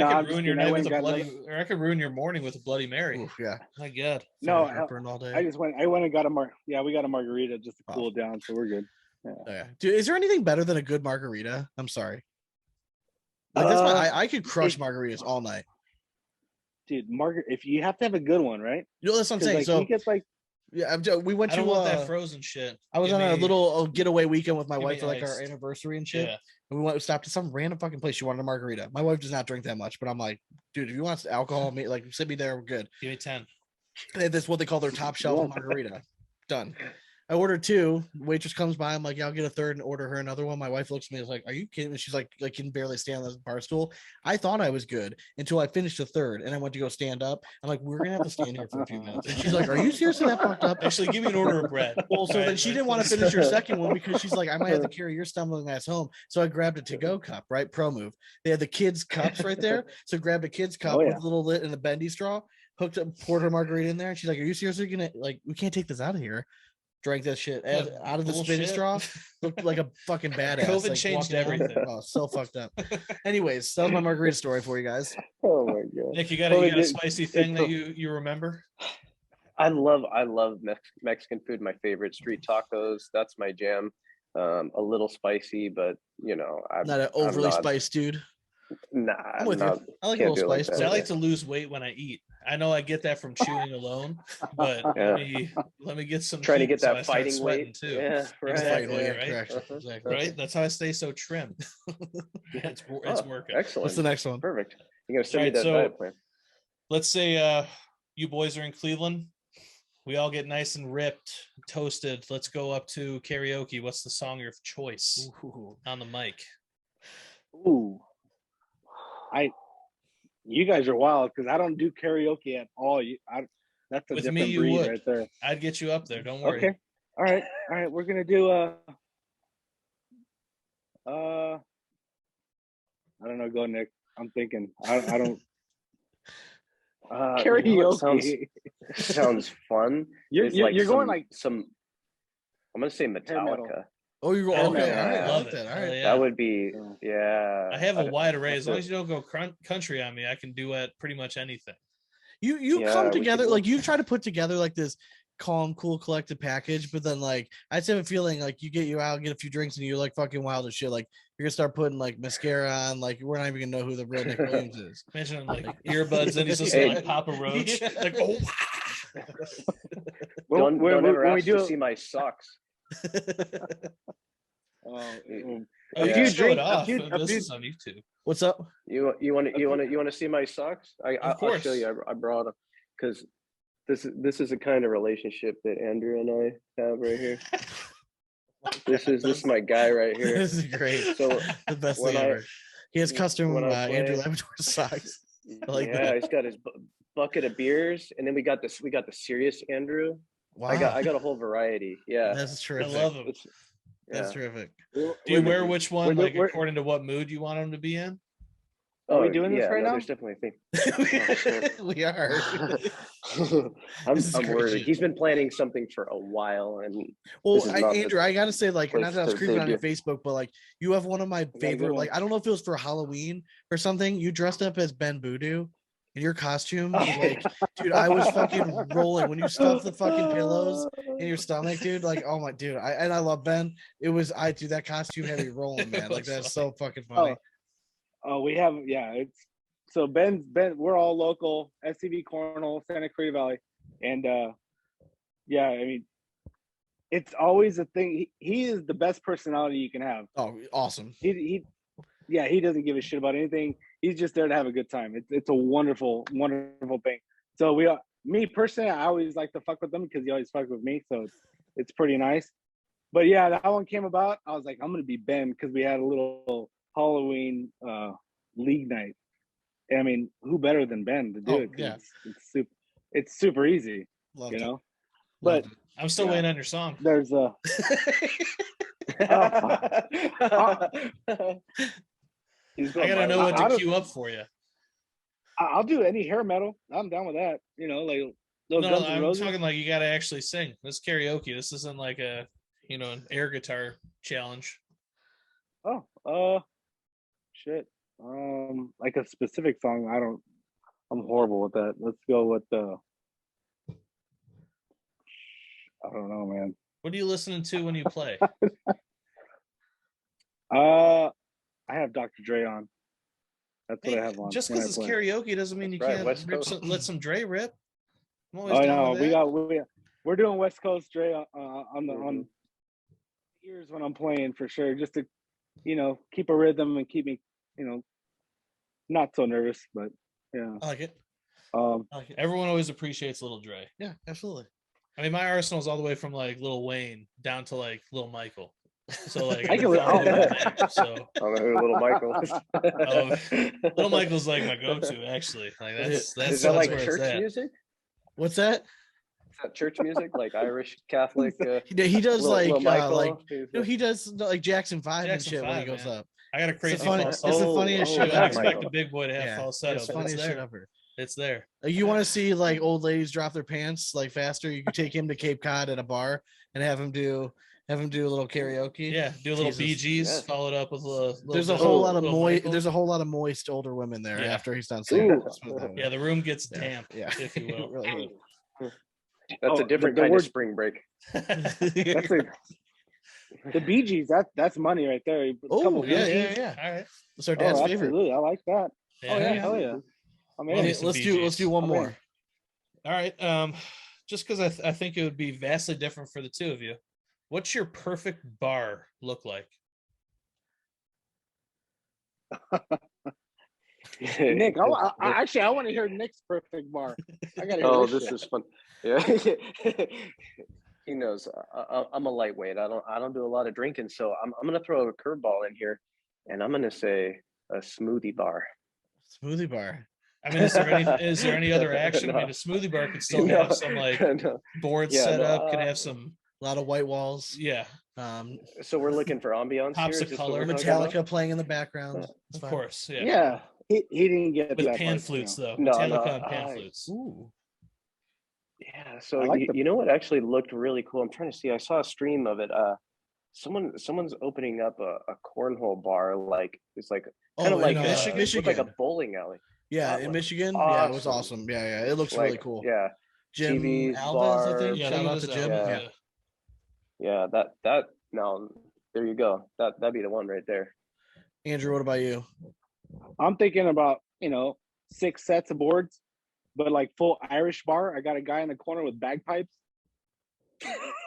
I could ruin your night with a bloody, or I could ruin your morning with a Bloody Mary. Oof, yeah. My God. No, all day. I went and got we got a margarita just to cool it down, so we're good. Yeah. Dude, is there anything better than a good margarita? I'm sorry. Like that's why I could crush margaritas all night. Dude, if you have to have a good one, right? That's what I'm saying. Like, so he gets like yeah, we went I to don't want that frozen shit. I was on a little getaway weekend with my give wife me for like our iced. anniversary and shit. Yeah. And we stopped at some random fucking place. She wanted a margarita. My wife does not drink that much, but I'm like, dude, if you want alcohol, like sit me there, we're good. Give me 10. They had this what they call their top shelf margarita. Done. I ordered 2. Waitress comes by. I'm like, yeah, I'll get a third and order her another one. My wife looks at me and is like, are you kidding me? She's like can barely stand on the bar stool. I thought I was good until I finished the third and I went to go stand up. I'm like, we're gonna have to stand here for a few minutes. And she's like, are you seriously that fucked up? Actually, give me an order of bread. Well, so then she didn't want to finish her second one because she's like, I might have to carry your stumbling ass home. So I grabbed a to-go cup, right? Pro move. They had the kids' cups right there. So grabbed a kid's cup with a little lid and a bendy straw. hooked up, poured her margarita in there, and she's like, "Are you seriously gonna like? We can't take this out of here." Drank that shit out of the spinning Bullshit. straw. Looked like a fucking badass. COVID like, changed walking around. everything. Oh, so fucked up. Anyways, that was my margarita story for you guys. Oh my god. Nick, you got Well, a it- spicy thing that you remember? I love Mexican food. My favorite street tacos. That's my jam. A little spicy, but you know, Not an I'm overly not, spiced dude. Nah, I'm with you. I like a can't little do it like spice. that. I like to lose weight when I eat. I know I get that from chewing alone, but Yeah. let me get some Trying to heat get so I that start fighting sweating weight too. Yeah, right. Exactly, yeah. right? Correction. Uh-huh. Exactly. Right? That's how I stay so trim. it's Oh, working. Excellent. What's the next one? Perfect. You're gonna send me Alright, that so- diet plan. Let's say you boys are in Cleveland. We all get nice and ripped, toasted. Let's go up to karaoke. What's the song of choice on the mic? Ooh, you guys are wild because I don't do karaoke at all. That's a With me, different you breed would. right there. I'd get you up there. Don't worry. Okay, all right. We're gonna do I don't know. Go Nick. I'm thinking. I don't You know what karaoke. sounds fun. You're It's you're going some- like some. I'm gonna say Hair metal. Metallica. Oh, you're Hell okay. no. All right. I Love like it. that. All Hell right. yeah. That would be yeah. I have a wide array. As that's long it. as you don't go country on me, I can duet pretty much anything. You Yeah, come we could together do- like you try to put together like this calm, cool, collected package, but then like I just have a feeling like you get out, get a few drinks, and you're like fucking wild as shit. Like you're gonna start putting like mascara on. Like we're not even gonna know who the real Nick Williams is. Imagine like earbuds and he's listening Hey. like Papa Roach. Like, oh, Don't when ever we ask do to it- see my socks. Oh, oh, Yeah. you A can few show it off. a This few- is on YouTube. What's up? You want to see my socks? I'll course. show you. I brought them because this is the kind of relationship that Andrew and I have right here. This is my guy right here. This is great. So The best when thing I- ever. He has custom when I Andrew play- Labrador socks. I like yeah, that. he's got his bucket of beers, and then we got the serious Andrew. Wow. I got a whole variety. Yeah, That's I terrific. love them. It's- That's yeah. terrific. Do you wear which one, we're- like we're- according to what mood you want them to be in? Are we doing this right now? There's definitely a thing. We are. I'm This is great worried. shit. He's been planning something for a while, and Well, This is not the Andrew, I gotta say, like, place not that I was to creeping on your debut. Facebook, but like, you have one of my a favorite. good Like, one. I don't know if it was for Halloween or something. You dressed up as Ben Voodoo in your costume. Like, dude, I was fucking rolling when you stuffed the fucking pillows in your stomach, dude. Like, oh my dude, I love Ben. It was dude, that costume had me rolling, man. Like, that's so fucking funny. Oh, we have it's so Ben. We're all local. SCV Cornhole, Santa Cruz Valley, and yeah, I mean, it's always a thing. He is the best personality you can have. Oh, awesome. He doesn't give a shit about anything. He's just there to have a good time. It's a wonderful thing. So me personally, I always like to fuck with them because he always fuck with me. So it's pretty nice. But yeah, that one came about. I was like, I'm gonna be Ben because we had a little Halloween league night. And I mean, who better than Ben to do Oh, it? 'Cause yeah. it's super easy, Loved you it. know. Loved But it. I'm still Yeah. waiting on your song. there's He's I going gotta viral. know what I to don't- queue up for you. I'll do any hair metal. I'm down with that. You know, like those No, Guns N' I'm Roses. talking like you gotta actually sing. This is karaoke. This isn't like an air guitar challenge. Oh, shit. Like a specific song. I'm horrible with that. Let's go with I don't know, man. What are you listening to when you play? I have Dr. Dre on. That's what Hey, I have on. just when because I it's play. karaoke doesn't mean you Right, can't West rip Coast. let some Dre rip. I'm always Oh down no, with that. we're doing West Coast Dre on ears when I'm playing for sure, just to keep a rhythm and keep me not so nervous, but yeah. I like it. I like it. Everyone always appreciates Little Dre. Yeah, absolutely. I mean, my arsenal's all the way from like Lil Wayne down to like Lil Michael. So like, I can it's all oh, the way there. So I don't know who Little Michael is. Little Michael's like my go-to actually. Like that's Is that like where it's church at. music? What's that? Is that church music, like Irish Catholic? He does Lil Michael? like He's no, like- he does like Jackson 5 and Jackson shit when he 5, goes man. up. I got a crazy It's the falsetto. funniest oh, shit I ever. expect a big boy to have Yeah, falsetto. it's the but it's funniest shit there. ever. It's there. You want to see like old ladies drop their pants like faster? You could take him to Cape Cod at a bar and have him do a little karaoke. Yeah, do a little Jesus. Bee Gees, Yeah. followed up with a little. There's a bit whole of- lot of little moist. Michael. There's a whole lot of moist older women there Yeah. after he's done singing. Ooh. Let's put it that way. Yeah, the room gets Yeah, damp, yeah. if you will. It really That's Oh, a different the kind word- of spring break. That's the Bee Gees. That's money right there. A Oh, couple yeah, Bee yeah, Gees. yeah. All right. It's our Oh, dad's favorite. absolutely. I like that. Yeah, Oh yeah, yeah. hell yeah. I'm Love in. me Okay, some let's Bee do Gees. one I'm more. All right. Just because I think it would be vastly different for the two of you. What's your perfect bar look like? Nick, I want to hear Nick's perfect bar. I gotta hear Oh, this this shit. is fun. Yeah. He knows I'm a lightweight. I don't do a lot of drinking, so I'm gonna throw a curveball in here, and I'm gonna say a smoothie bar. Smoothie bar. I mean, is there any other action? I mean, a smoothie bar could still have some like no. boards Yeah, set no, up. Could have some, A lot of white walls. yeah, So we're looking for ambiance Pops here. of Is this what color. we're talking about? Metallica playing in the background. It's of fine. course, yeah. Yeah, he didn't get With that pan part, flutes you know. though. No, Metallica no, and pan flutes. Ooh. Yeah. So I like you know what actually looked really cool? I'm trying to see. I saw a stream of it. Someone's opening up a cornhole bar. Like it's like kind of Oh, like in Michigan? looked like a bowling alley. Yeah, That in looks Michigan. Yeah, it was awesome. awesome. Yeah, yeah. It looks Like, really cool. Yeah. Jim TVs, Alves, I think. bar. Yeah, Shout out that to is Jim. Yeah. Yeah. That now there you go. That'd be the one right there. Andrew, what about you? I'm thinking about 6 sets of boards, but like full Irish bar. I got a guy in the corner with bagpipes.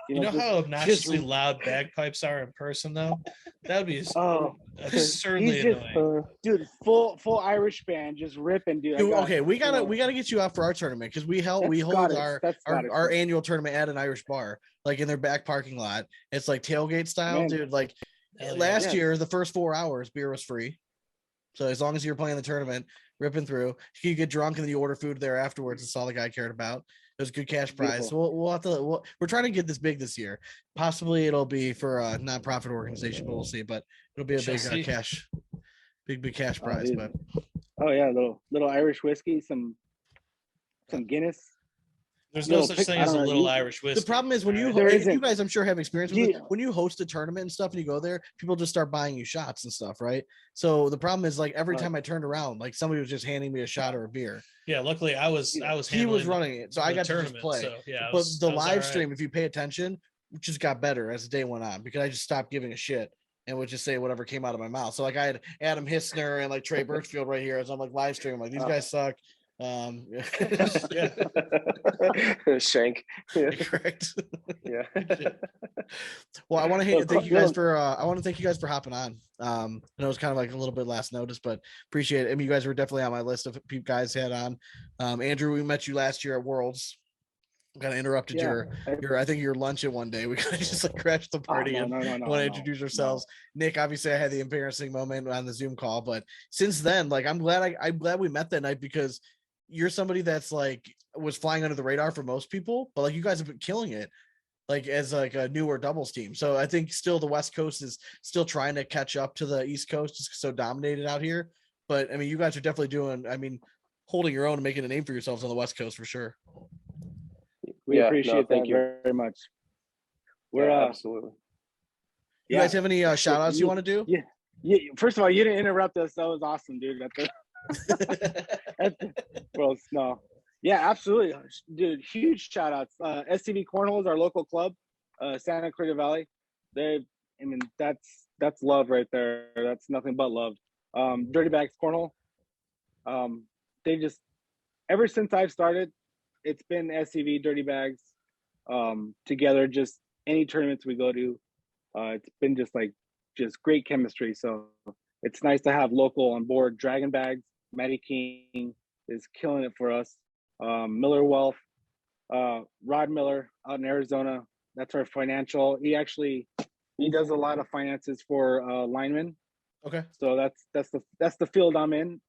You know just- how obnoxiously just- loud bagpipes are in person, though. That would be Oh, absurdly he's just annoying. dude, full Irish band, just ripping, dude. I Dude, got, okay, we gotta you know, we gotta get you out for our tournament because we hold that's Scottish. That's Scottish. our annual tournament at an Irish bar, like in their back parking lot. It's like tailgate style, Man. dude. Like Hell last yeah. year, the first 4 hours, beer was free. So as long as you were playing the tournament, ripping through, you could get drunk and then you order food there afterwards. That's all the guy cared about. It was a good cash prize. Beautiful. We'll have to. We're trying to get this big this year. Possibly it'll be for a nonprofit organization, but we'll see. But it'll be a Shall big see. cash, big cash Oh, prize. dude. But Oh yeah, little Irish whiskey, some Guinness. There's no Little such pic- thing I as a don't know, little you- Irish whiskey. the problem is when you There you isn't. guys, I'm sure have experience with it. Yeah. When you host a tournament and stuff, and you go there, people just start buying you shots and stuff, right? So the problem is like every Right. time I turned around, like somebody was just handing me a shot or a beer. Yeah, luckily I was He was handling running it, so I the got to just tournament, play. So, yeah, I But was- the I was all live right. stream, if you pay attention, just got better as the day went on because I just stopped giving a shit and would just say whatever came out of my mouth. So like I had Adam Hissner and like Trey Birchfield right here as I'm like live streaming, like these guys suck. Yeah. Shank. Yeah. Correct. Yeah. Well, I want to Look, thank you guys look. for I want to thank you guys for hopping on. I know it's kind of like a little bit last notice, but appreciate it. I mean, you guys were definitely on my list of guys had on. Andrew, we met you last year at Worlds. Kind of interrupted Yeah. your I think your lunch at one day. We kind of just like crashed the party and want to introduce ourselves. Nick, obviously I had the embarrassing moment on the Zoom call, but since then, like I'm glad we met that night because you're somebody that's like was flying under the radar for most people, but like you guys have been killing it like as like a newer doubles team. So I think still the West Coast is still trying to catch up to the East Coast. It's so dominated out here. But I mean, you guys are definitely holding your own and making a name for yourselves on the West Coast for sure. We Yeah, no, appreciate thank that you. very much. We're Yeah, absolutely. You guys have any shout outs you want to do? Yeah, first of all, you didn't interrupt us. That was awesome, dude. Well, no. Yeah, absolutely. Dude, huge shout outs. STV Cornhole is our local club, Santa Clarita Valley. That's love right there. That's nothing but love. Dirty Bags Cornhole. They just, ever since I've started, it's been STV Dirty Bags together. Just any tournaments we go to, it's been just great chemistry. So it's nice to have local on board. Dragon Bags, Matty King is killing it for us. Miller Wealth, Rod Miller out in Arizona. That's our financial. He does a lot of finances for linemen. Okay. So that's the field I'm in.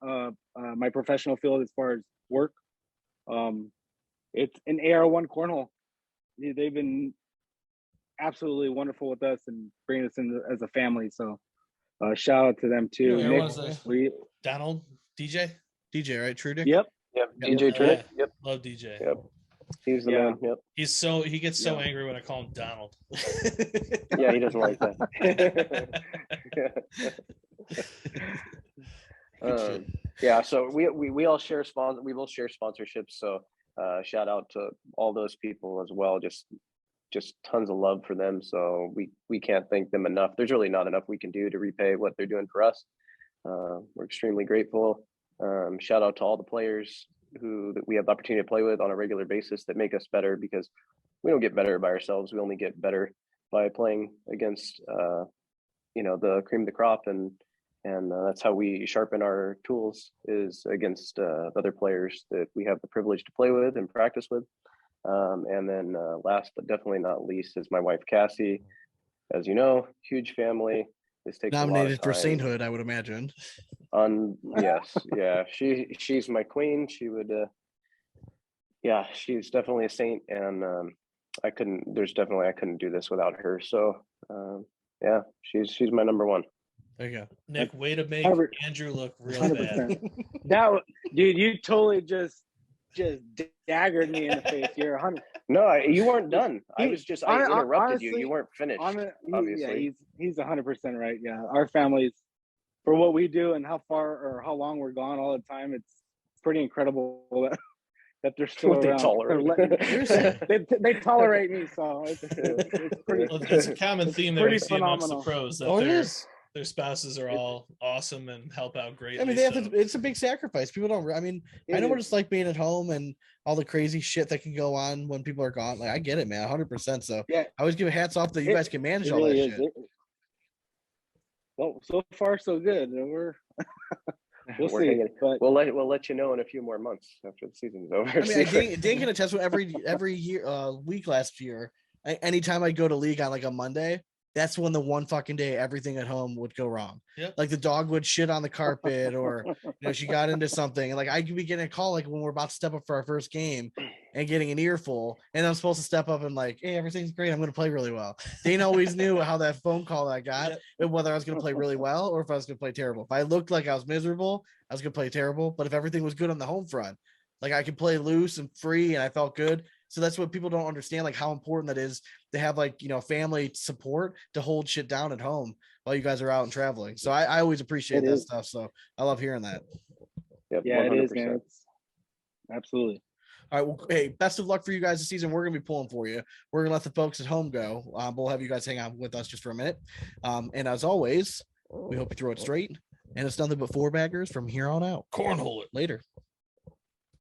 My professional field as far as work. It's an AR1 Cornhole. They've been absolutely wonderful with us and bringing us in as a family. So shout out to them too. Yeah, Nick, what was we, Donald, DJ? DJ, right? True Dick? yep. Yep. DJ Oh, Trinick. yeah. Yep. Love DJ. Yep. He's the man. Yep. He gets so angry when I call him Donald. Yeah, he doesn't like that. Yeah, so we all share we both share sponsorships. So shout out to all those people as well. Just tons of love for them. So we can't thank them enough. There's really not enough we can do to repay what they're doing for us. We're extremely grateful. Shout out to all the players that we have the opportunity to play with on a regular basis that make us better, because we don't get better by ourselves. We only get better by playing against the cream of the crop, and that's how we sharpen our tools, is against other players that we have the privilege to play with and practice with. And then last but definitely not least is my wife Cassie. As you know, huge family. This takes Nominated a lot for of time. sainthood, I would imagine. Yes, yeah. She's my queen. She would she's definitely a saint, and I couldn't do this without her. So she's my number one. There you go. Nick, way to make Andrew look real 100%. bad. Dude, you totally just daggered me in the face. You're 100. No, you weren't done. I interrupted honestly, you. You weren't finished. Obviously, yeah, he's 100% right. Yeah, our families, for what we do and how far or how long we're gone all the time, it's pretty incredible that they're still What around. They tolerate me, so it's pretty. Well, it's a common theme that we see amongst the pros, that It is. their spouses are all awesome and help out greatly. I mean, it's a big sacrifice. People don't. I mean, I know what it's like being at home and all the crazy shit that can go on when people are gone. Like, I get it, man, 100%. So yeah, I always give hats off that you guys can manage all really that shit. Well, so far so good. We'll see. But we'll let you know in a few more months after the season's over. I mean, Dane can attest with every year, week last year. Anytime I go to league on like a Monday, that's when the one fucking day everything at home would go wrong. Yep. Like the dog would shit on the carpet, or she got into something, and like I could be getting a call like when we're about to step up for our first game and getting an earful, and I'm supposed to step up and like, hey, everything's great, I'm going to play really well. Dane always knew how that phone call that I got, and whether I was going to play really well or if I was going to play terrible. If I looked like I was miserable, I was going to play terrible. But if everything was good on the home front, like I could play loose and free, and I felt good. So that's what people don't understand, like how important that is to have, like, family support to hold shit down at home while you guys are out and traveling. So I always appreciate that stuff. So I love hearing that. Yep, yeah, 100%. it is, man. Absolutely. All right. Well, hey, best of luck for you guys this season. We're going to be pulling for you. We're going to let the folks at home go. We'll have you guys hang out with us just for a minute. And as always, we hope you throw it straight. And it's nothing but four baggers from here on out. Cornhole it. Later.